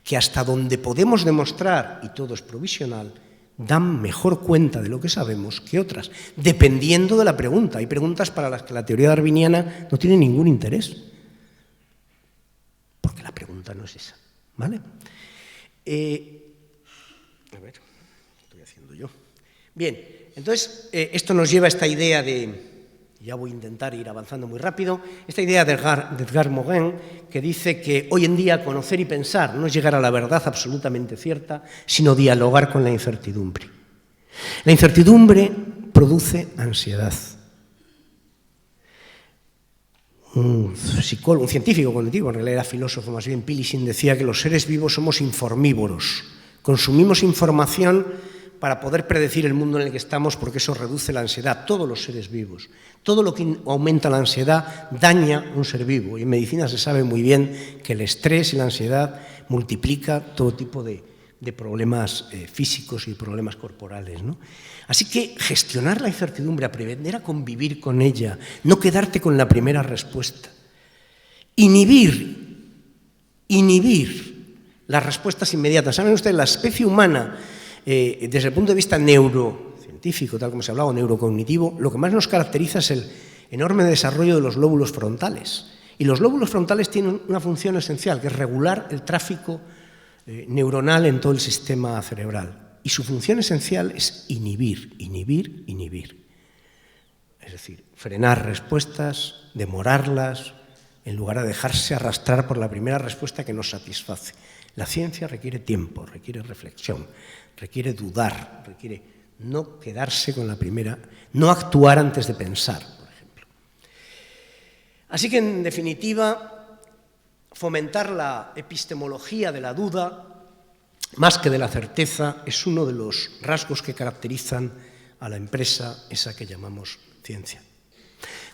B: que hasta donde podemos demostrar, y todo es provisional, dan mejor cuenta de lo que sabemos que otras, dependiendo de la pregunta. Hay preguntas para las que la teoría darwiniana no tiene ningún interés, porque la pregunta no es esa, ¿vale? A ver, ¿qué estoy haciendo yo? Bien, entonces esto nos lleva a esta idea de, ya voy a intentar ir avanzando muy rápido, esta idea de Edgar Morin, que dice que hoy en día conocer y pensar no es llegar a la verdad absolutamente cierta, sino dialogar con la incertidumbre. La incertidumbre produce ansiedad. Un científico cognitivo, en realidad era filósofo más bien, Pilishin, decía que los seres vivos somos informívoros. Consumimos información para poder predecir el mundo en el que estamos, porque eso reduce la ansiedad. Todos los seres vivos. Todo lo que aumenta la ansiedad daña un ser vivo. Y en medicina se sabe muy bien que el estrés y la ansiedad multiplica todo tipo de problemas físicos y problemas corporales, ¿no? Así que gestionar la incertidumbre, aprender a convivir con ella, no quedarte con la primera respuesta. Inhibir las respuestas inmediatas. ¿Saben ustedes? La especie humana, desde el punto de vista neurocientífico, tal como se ha hablado, neurocognitivo, lo que más nos caracteriza es el enorme desarrollo de los lóbulos frontales. Y los lóbulos frontales tienen una función esencial, que es regular el tráfico neuronal en todo el sistema cerebral. Y su función esencial es inhibir. Es decir, frenar respuestas, demorarlas, en lugar de dejarse arrastrar por la primera respuesta que nos satisface. La ciencia requiere tiempo, requiere reflexión, requiere dudar, requiere no quedarse con la primera, no actuar antes de pensar, por ejemplo. Así que, en definitiva, fomentar la epistemología de la duda, más que de la certeza, es uno de los rasgos que caracterizan a la empresa esa que llamamos ciencia.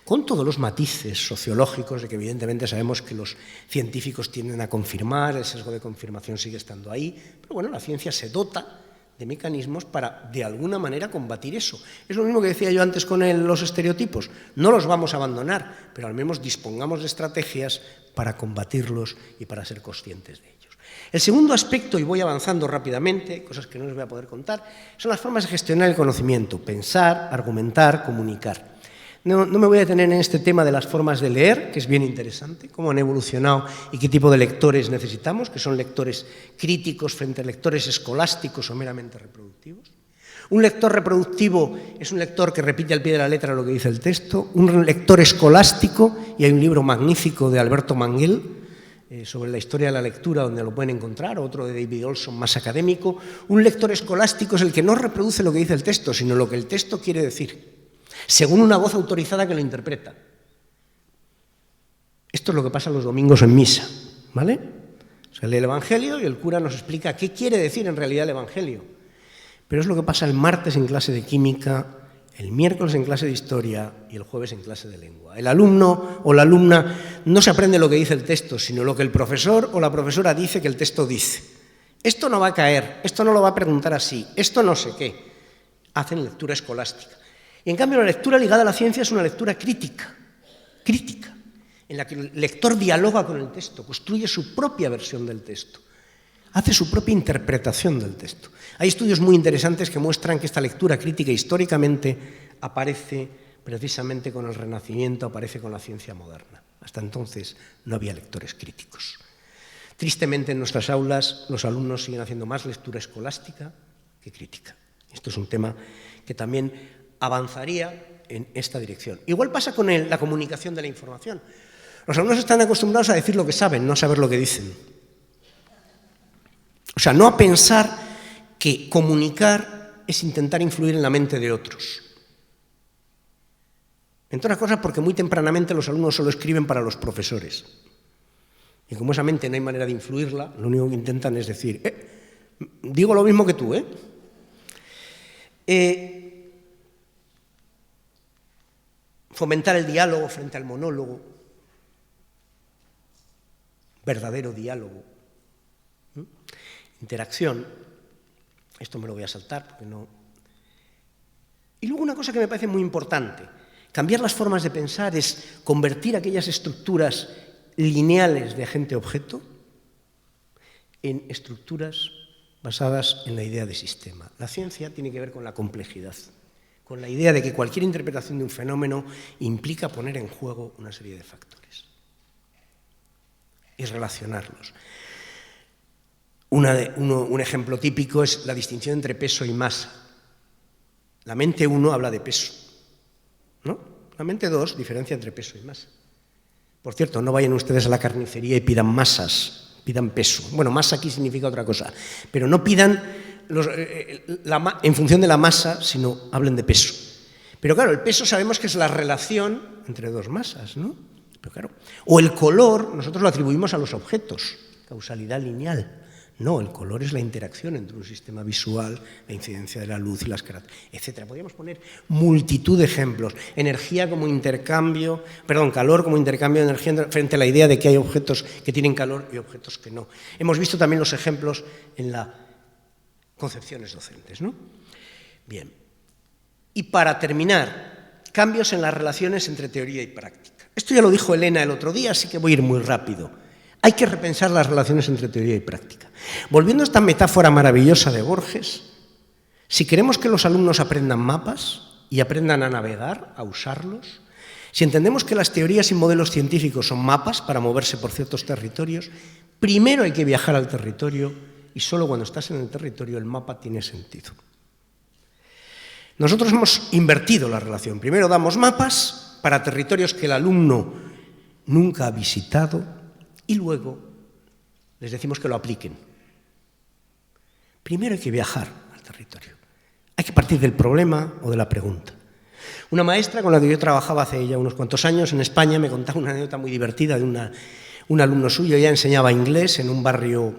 B: Con todos los matices sociológicos de que evidentemente sabemos que los científicos tienden a confirmar, el sesgo de confirmación sigue estando ahí, pero bueno, la ciencia se dota de mecanismos para, de alguna manera, combatir eso. Es lo mismo que decía yo antes con los estereotipos. No los vamos a abandonar, pero al menos dispongamos de estrategias para combatirlos y para ser conscientes de ellos. El segundo aspecto, y voy avanzando rápidamente, cosas que no les voy a poder contar, son las formas de gestionar el conocimiento: pensar, argumentar, comunicar. No me voy a detener en este tema de las formas de leer, que es bien interesante, cómo han evolucionado y qué tipo de lectores necesitamos, que son lectores críticos frente a lectores escolásticos o meramente reproductivos. Un lector reproductivo es un lector que repite al pie de la letra lo que dice el texto. Un lector escolástico, y hay un libro magnífico de Alberto Manguel sobre la historia de la lectura, donde lo pueden encontrar, otro de David Olson más académico. Un lector escolástico es el que no reproduce lo que dice el texto, sino lo que el texto quiere decir, según una voz autorizada que lo interpreta. Esto es lo que pasa los domingos en misa, ¿vale? Se lee el Evangelio y el cura nos explica qué quiere decir en realidad el Evangelio. Pero es lo que pasa el martes en clase de química, el miércoles en clase de historia y el jueves en clase de lengua. El alumno o la alumna no se aprende lo que dice el texto, sino lo que el profesor o la profesora dice que el texto dice. Esto no va a caer, esto no lo va a preguntar así, esto no sé qué. Hacen lectura escolástica. Y en cambio la lectura ligada a la ciencia es una lectura crítica, en la que el lector dialoga con el texto, construye su propia versión del texto, hace su propia interpretación del texto. Hay estudios muy interesantes que muestran que esta lectura crítica históricamente aparece precisamente con el Renacimiento, aparece con la ciencia moderna. Hasta entonces no había lectores críticos. Tristemente en nuestras aulas los alumnos siguen haciendo más lectura escolástica que crítica. Esto es un tema que también avanzaría en esta dirección. Igual pasa con la comunicación de la información. Los alumnos están acostumbrados a decir lo que saben, no a saber lo que dicen. O sea, no a pensar que comunicar es intentar influir en la mente de otros. Entre otras cosas porque muy tempranamente los alumnos solo escriben para los profesores. Y como esa mente no hay manera de influirla, lo único que intentan es decir, digo lo mismo que tú, fomentar el diálogo frente al monólogo, verdadero diálogo, interacción. Esto me lo voy a saltar porque no. Y luego una cosa que me parece muy importante, cambiar las formas de pensar es convertir aquellas estructuras lineales de agente-objeto en estructuras basadas en la idea de sistema. La ciencia tiene que ver con la complejidad, con la idea de que cualquier interpretación de un fenómeno implica poner en juego una serie de factores y relacionarlos. Un ejemplo típico es la distinción entre peso y masa. La mente 1 habla de peso, ¿no? La mente 2 diferencia entre peso y masa. Por cierto, no vayan ustedes a la carnicería y pidan masas, pidan peso. Bueno, masa aquí significa otra cosa, pero no pidan en función de la masa, sino hablen de peso. Pero claro, el peso sabemos que es la relación entre dos masas, ¿no? Pero claro, o el color, nosotros lo atribuimos a los objetos, causalidad lineal. No, el color es la interacción entre un sistema visual, la incidencia de la luz y las características, etc. Podríamos poner multitud de ejemplos. Energía como intercambio, calor como intercambio de energía frente a la idea de que hay objetos que tienen calor y objetos que no. Hemos visto también los ejemplos en las concepciones docentes, ¿no? Bien. Y para terminar, cambios en las relaciones entre teoría y práctica. Esto ya lo dijo Elena el otro día, así que voy a ir muy rápido. Hay que repensar las relaciones entre teoría y práctica. Volviendo a esta metáfora maravillosa de Borges, si queremos que los alumnos aprendan mapas y aprendan a navegar, a usarlos, si entendemos que las teorías y modelos científicos son mapas para moverse por ciertos territorios, primero hay que viajar al territorio y solo cuando estás en el territorio el mapa tiene sentido. Nosotros hemos invertido la relación. Primero damos mapas para territorios que el alumno nunca ha visitado, y luego les decimos que lo apliquen. Primero hay que viajar al territorio. Hay que partir del problema o de la pregunta. Una maestra con la que yo trabajaba hace ya unos cuantos años en España me contaba una anécdota muy divertida de un alumno suyo. Ella enseñaba inglés en un barrio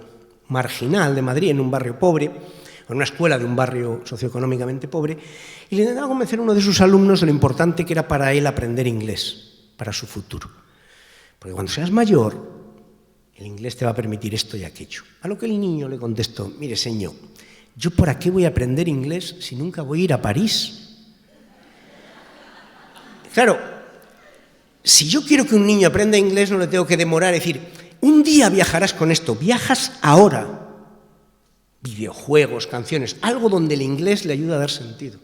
B: marginal de Madrid, en un barrio pobre, en una escuela de un barrio socioeconómicamente pobre, y le intentaba convencer a uno de sus alumnos de lo importante que era para él aprender inglés, para su futuro. Porque cuando seas mayor, el inglés te va a permitir esto y aquello. A lo que el niño le contestó: mire, señor, ¿yo por qué voy a aprender inglés si nunca voy a ir a París? Claro, si yo quiero que un niño aprenda inglés, no le tengo que demorar, es decir, un día viajarás con esto, viajas ahora. Videojuegos, canciones, algo donde el inglés le ayuda a dar sentido.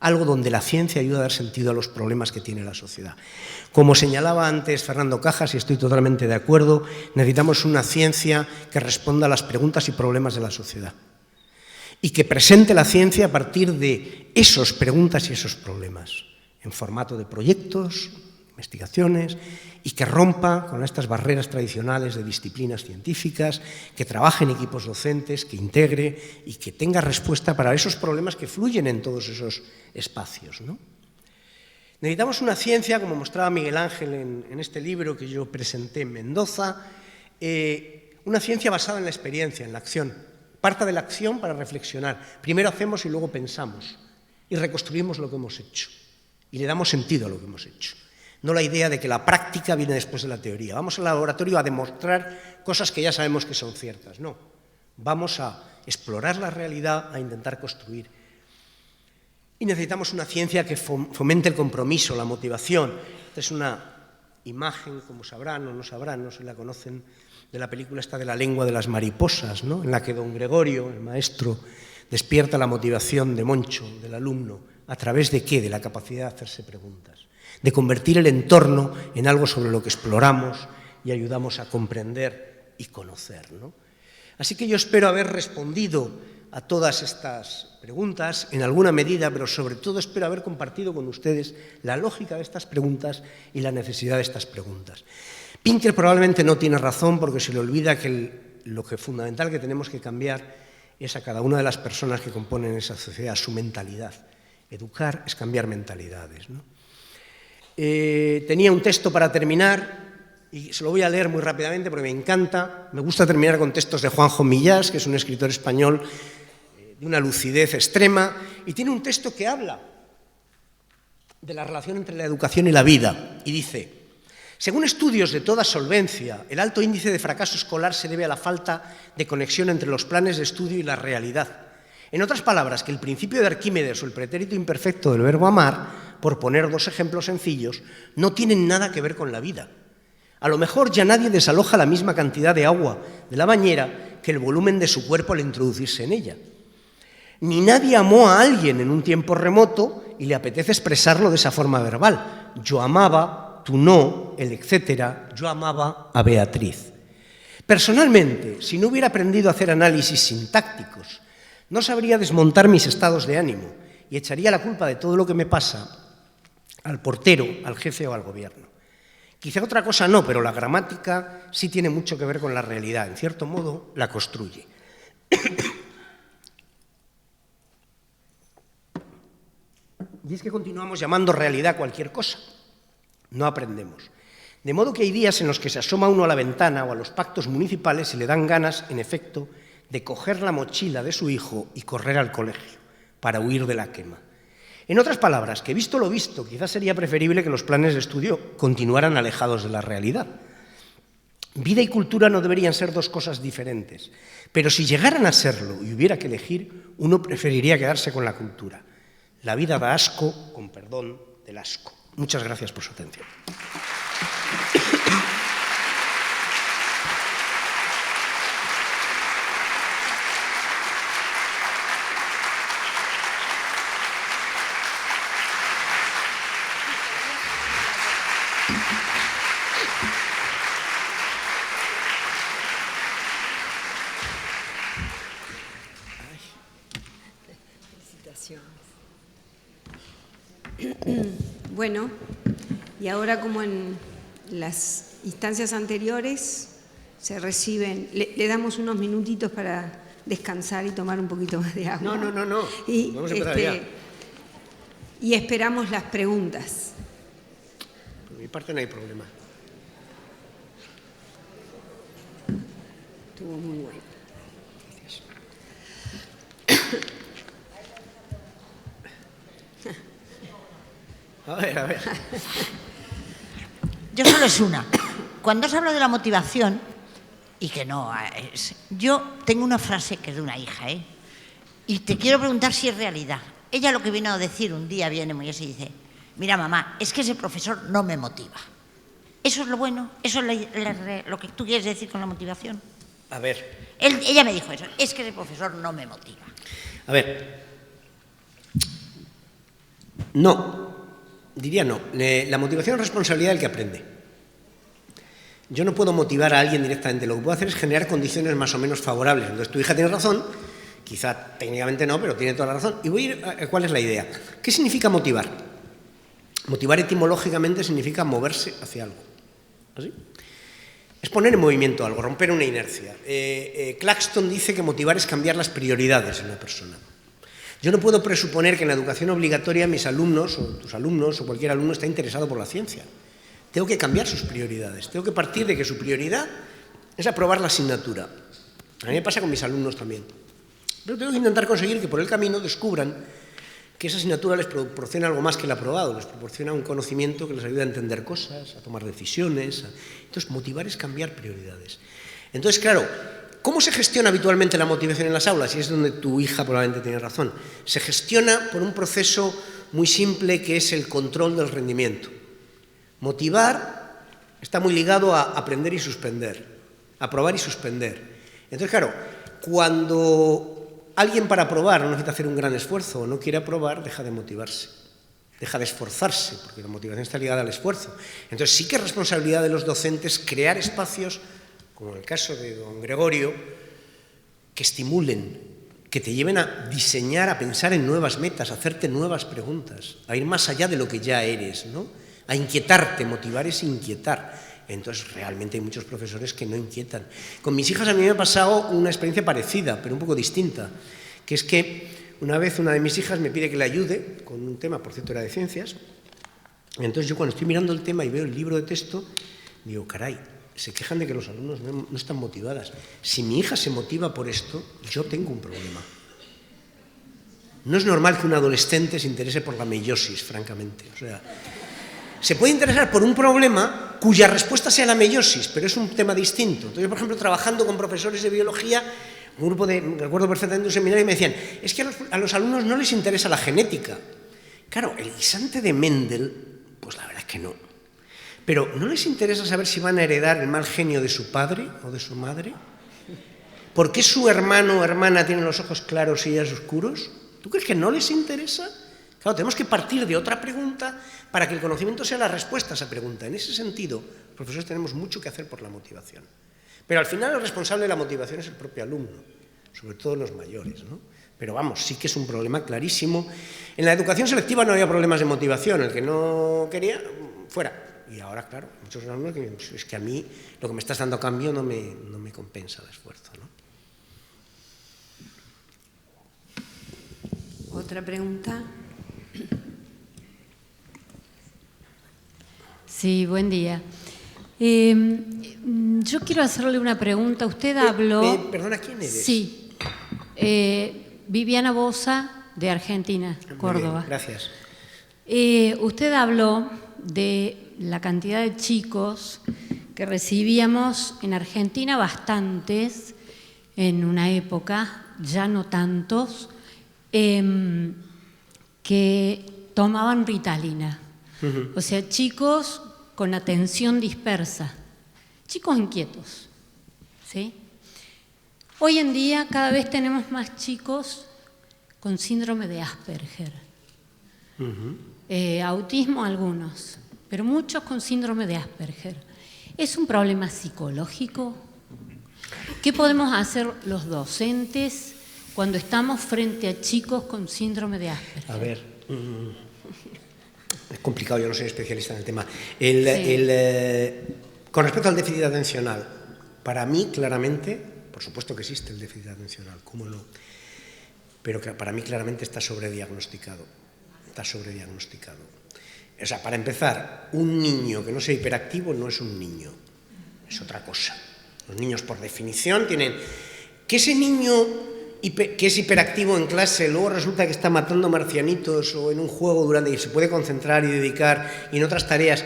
B: Algo donde la ciencia ayuda a dar sentido a los problemas que tiene la sociedad. Como señalaba antes Fernando Cajas, y estoy totalmente de acuerdo, necesitamos una ciencia que responda a las preguntas y problemas de la sociedad y que presente la ciencia a partir de esas preguntas y esos problemas, en formato de proyectos, investigaciones, y que rompa con estas barreras tradicionales de disciplinas científicas, que trabaje en equipos docentes, que integre y que tenga respuesta para esos problemas que fluyen en todos esos espacios, ¿no? Necesitamos una ciencia, como mostraba Miguel Ángel en este libro que yo presenté en Mendoza, una ciencia basada en la experiencia, en la acción. Parta de la acción para reflexionar. Primero hacemos y luego pensamos y reconstruimos lo que hemos hecho y le damos sentido a lo que hemos hecho. No la idea de que la práctica viene después de la teoría. Vamos al laboratorio a demostrar cosas que ya sabemos que son ciertas. No, vamos a explorar la realidad, a intentar construir. Y necesitamos una ciencia que fomente el compromiso, la motivación. Esta es una imagen, como sabrán o no sabrán, no sé si la conocen, de la película esta de La lengua de las mariposas, ¿no? En la que don Gregorio, el maestro, despierta la motivación de Moncho, del alumno. ¿A través de qué? De la capacidad de hacerse preguntas, de convertir el entorno en algo sobre lo que exploramos y ayudamos a comprender y conocer, ¿no? Así que yo espero haber respondido a todas estas preguntas en alguna medida, pero sobre todo espero haber compartido con ustedes la lógica de estas preguntas y la necesidad de estas preguntas. Pinker probablemente no tiene razón porque se le olvida que lo fundamental que tenemos que cambiar es a cada una de las personas que componen esa sociedad, su mentalidad. Educar es cambiar mentalidades, ¿no? Tenía un texto para terminar y se lo voy a leer muy rápidamente porque me encanta. Me gusta terminar con textos de Juanjo Millás, que es un escritor español de una lucidez extrema, y tiene un texto que habla de la relación entre la educación y la vida, y dice: según estudios de toda solvencia, el alto índice de fracaso escolar se debe a la falta de conexión entre los planes de estudio y la realidad. En otras palabras, que el principio de Arquímedes o el pretérito imperfecto del verbo amar, por poner dos ejemplos sencillos, no tienen nada que ver con la vida. A lo mejor ya nadie desaloja la misma cantidad de agua de la bañera que el volumen de su cuerpo al introducirse en ella. Ni nadie amó a alguien en un tiempo remoto y le apetece expresarlo de esa forma verbal. Yo amaba, tú no, el etcétera, yo amaba a Beatriz. Personalmente, si no hubiera aprendido a hacer análisis sintácticos, no sabría desmontar mis estados de ánimo y echaría la culpa de todo lo que me pasa al portero, al jefe o al gobierno. Quizá otra cosa no, pero la gramática sí tiene mucho que ver con la realidad. En cierto modo, la construye. Y es que continuamos llamando realidad cualquier cosa. No aprendemos. De modo que hay días en los que se asoma uno a la ventana o a los pactos municipales y le dan ganas, en efecto, de coger la mochila de su hijo y correr al colegio para huir de la quema. En otras palabras, que visto lo visto, quizás sería preferible que los planes de estudio continuaran alejados de la realidad. Vida y cultura no deberían ser dos cosas diferentes, pero si llegaran a serlo y hubiera que elegir, uno preferiría quedarse con la cultura. La vida da asco, con perdón, del asco. Muchas gracias por su atención.
A: Bueno, y ahora como en las instancias anteriores se reciben, le damos unos minutitos para descansar y tomar un poquito más de agua.
B: No.
A: Y,
B: vamos a empezar ya.
A: Y esperamos las preguntas.
B: Por mi parte no hay problema.
A: Estuvo muy bueno.
B: A ver.
C: Yo solo es una. Cuando os hablo de la motivación, y que no es... Yo tengo una frase que es de una hija, y te quiero preguntar si es realidad. Ella lo que vino a decir un día, viene muy así y dice, mira mamá, es que ese profesor no me motiva. ¿Eso es lo bueno? ¿Eso es lo que tú quieres decir con la motivación?
B: A ver.
C: Ella me dijo eso, es que ese profesor no me motiva.
B: A ver. No. Diría no. La motivación es responsabilidad del que aprende. Yo no puedo motivar a alguien directamente. Lo que puedo hacer es generar condiciones más o menos favorables. Entonces, tu hija tiene razón, quizá técnicamente no, pero tiene toda la razón. Y voy a ir a cuál es la idea. ¿Qué significa motivar? Motivar etimológicamente significa moverse hacia algo. ¿Así? Es poner en movimiento algo, romper una inercia. Claxton dice que motivar es cambiar las prioridades en una persona. Yo no puedo presuponer que en la educación obligatoria mis alumnos, o tus alumnos, o cualquier alumno está interesado por la ciencia. Tengo que cambiar sus prioridades. Tengo que partir de que su prioridad es aprobar la asignatura. A mí me pasa con mis alumnos también. Pero tengo que intentar conseguir que por el camino descubran que esa asignatura les proporciona algo más que el aprobado, les proporciona un conocimiento que les ayuda a entender cosas, a tomar decisiones. Entonces, motivar es cambiar prioridades. Entonces, claro, ¿cómo se gestiona habitualmente la motivación en las aulas? Y es donde tu hija probablemente tiene razón. Se gestiona por un proceso muy simple que es el control del rendimiento. Motivar está muy ligado a aprender y suspender, aprobar y suspender. Entonces, claro, cuando alguien para aprobar no necesita hacer un gran esfuerzo o no quiere aprobar, deja de motivarse, deja de esforzarse, porque la motivación está ligada al esfuerzo. Entonces, sí que es responsabilidad de los docentes crear espacios, como en el caso de don Gregorio, que estimulen, que te lleven a diseñar, a pensar en nuevas metas, a hacerte nuevas preguntas, a ir más allá de lo que ya eres, ¿no? A inquietarte. Motivar es inquietar. Entonces, realmente hay muchos profesores que no inquietan. Con mis hijas a mí me ha pasado una experiencia parecida, pero un poco distinta, que es que una vez una de mis hijas me pide que le ayude con un tema, por cierto, era de ciencias. Entonces, yo cuando estoy mirando el tema y veo el libro de texto, digo, caray, se quejan de que los alumnos no están motivadas. Si mi hija se motiva por esto, yo tengo un problema. No es normal que un adolescente se interese por la meiosis, francamente. O sea, se puede interesar por un problema cuya respuesta sea la meiosis, pero es un tema distinto. Entonces, yo, por ejemplo, trabajando con profesores de biología, un grupo recuerdo perfectamente un seminario, y me decían, es que a los alumnos no les interesa la genética. Claro, el guisante de Mendel, pues la verdad es que no. Pero ¿no les interesa saber si van a heredar el mal genio de su padre o de su madre? ¿Por qué su hermano o hermana tiene los ojos claros y ellas oscuros? ¿Tú crees que no les interesa? Claro, tenemos que partir de otra pregunta para que el conocimiento sea la respuesta a esa pregunta. En ese sentido, los profesores tenemos mucho que hacer por la motivación. Pero al final el responsable de la motivación es el propio alumno, sobre todo los mayores, ¿no? Pero vamos, sí que es un problema clarísimo. En la educación selectiva no había problemas de motivación. El que no quería, fuera. Y ahora, claro, muchos alumnos que es que a mí lo que me estás dando a cambio no me compensa el esfuerzo, ¿no?
A: ¿Otra pregunta?
D: Sí, buen día. Yo quiero hacerle una pregunta. Usted habló...
B: Perdona, ¿quién eres?
D: Sí. Viviana Bosa, de Argentina, Córdoba.
B: Bien, gracias.
D: Usted habló de la cantidad de chicos que recibíamos en Argentina, bastantes, en una época, ya no tantos, que tomaban Ritalina. O sea, chicos con atención dispersa, chicos inquietos, ¿sí? Hoy en día cada vez tenemos más chicos con síndrome de Asperger. Autismo algunos, pero muchos con síndrome de Asperger. ¿Es un problema psicológico? ¿Qué podemos hacer los docentes cuando estamos frente a chicos con síndrome de Asperger?
B: A ver, es complicado, yo no soy especialista en el tema. Con respecto al déficit atencional, para mí claramente, por supuesto que existe el déficit atencional, ¿cómo no? Pero para mí claramente está sobrediagnosticado. Está sobrediagnosticado. O sea, para empezar, un niño que no sea hiperactivo no es un niño, es otra cosa. Los niños, por definición, tienen... Que ese niño que es hiperactivo en clase, luego resulta que está matando marcianitos o en un juego y se puede concentrar y dedicar y en otras tareas.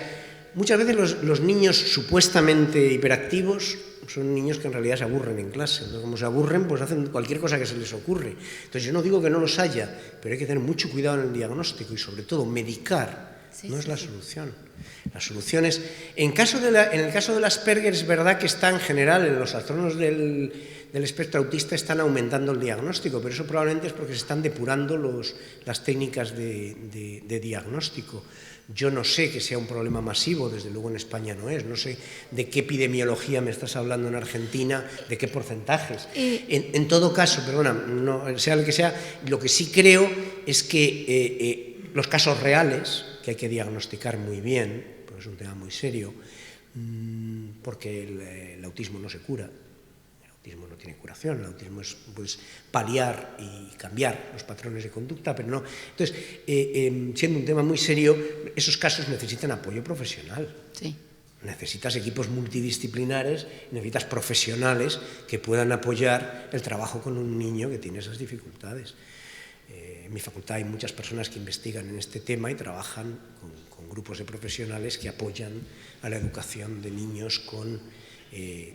B: Muchas veces los niños supuestamente hiperactivos son niños que en realidad se aburren en clase. Entonces, como se aburren, pues hacen cualquier cosa que se les ocurre. Entonces, yo no digo que no los haya, pero hay que tener mucho cuidado en el diagnóstico y, sobre todo, medicar no es la solución. La solución es, en el caso del Asperger, es verdad que está en general, en los trastornos del espectro autista están aumentando el diagnóstico, pero eso probablemente es porque se están depurando las técnicas de diagnóstico. Yo no sé que sea un problema masivo, desde luego en España no es. No sé de qué epidemiología me estás hablando en Argentina, de qué porcentajes. En todo caso, perdona, no, sea el que sea, lo que sí creo es que los casos reales, que hay que diagnosticar muy bien, porque es un tema muy serio, porque el autismo no se cura. El autismo no tiene curación, el autismo es pues, paliar y cambiar los patrones de conducta, pero no. Entonces, siendo un tema muy serio, esos casos necesitan apoyo profesional. Sí. Necesitas equipos multidisciplinares, necesitas profesionales que puedan apoyar el trabajo con un niño que tiene esas dificultades. En mi facultad hay muchas personas que investigan en este tema y trabajan con grupos de profesionales que apoyan a la educación de niños con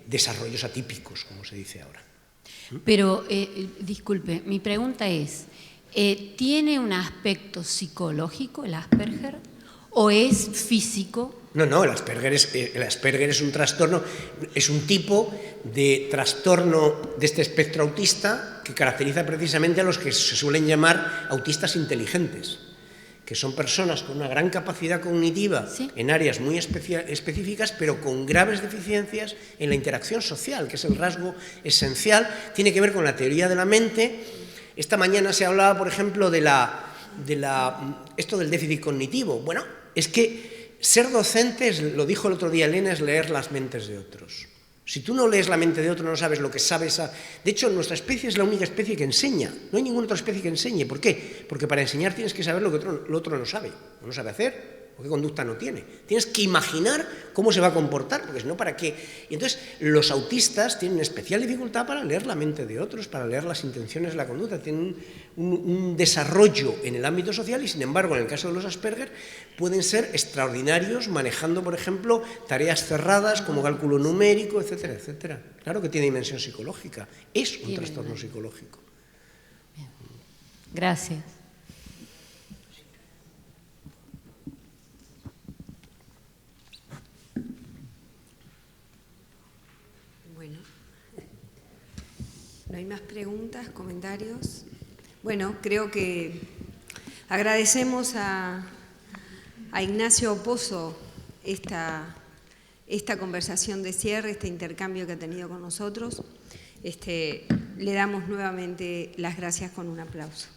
B: desarrollos atípicos, como se dice ahora.
D: Pero, disculpe, mi pregunta es, ¿tiene un aspecto psicológico el Asperger o es físico?
B: No, el Asperger es un trastorno, es un tipo de trastorno de este espectro autista que caracteriza precisamente a los que se suelen llamar autistas inteligentes, que son personas con una gran capacidad cognitiva en áreas muy específicas, pero con graves deficiencias en la interacción social, que es el rasgo esencial, tiene que ver con la teoría de la mente. Esta mañana se hablaba, por ejemplo, esto del déficit cognitivo. Bueno, es que ser docente, lo dijo el otro día Elena, es leer las mentes de otros. Si tú no lees la mente de otro, no sabes lo que sabes. De hecho, nuestra especie es la única especie que enseña. No hay ninguna otra especie que enseñe. ¿Por qué? Porque para enseñar tienes que saber lo que el otro no sabe. O no sabe hacer, o qué conducta no tiene. Tienes que imaginar cómo se va a comportar, porque si no, ¿para qué? Y entonces, los autistas tienen especial dificultad para leer la mente de otros, para leer las intenciones de la conducta. Tienen un desarrollo en el ámbito social y, sin embargo, en el caso de los Asperger, pueden ser extraordinarios manejando, por ejemplo, tareas cerradas como cálculo numérico, etcétera, etcétera. Claro que tiene dimensión psicológica. Es un trastorno psicológico.
D: Bien. Gracias.
A: ¿No hay más preguntas, comentarios? Bueno, creo que agradecemos a Ignacio Pozo esta conversación de cierre, este intercambio que ha tenido con nosotros. Le damos nuevamente las gracias con un aplauso.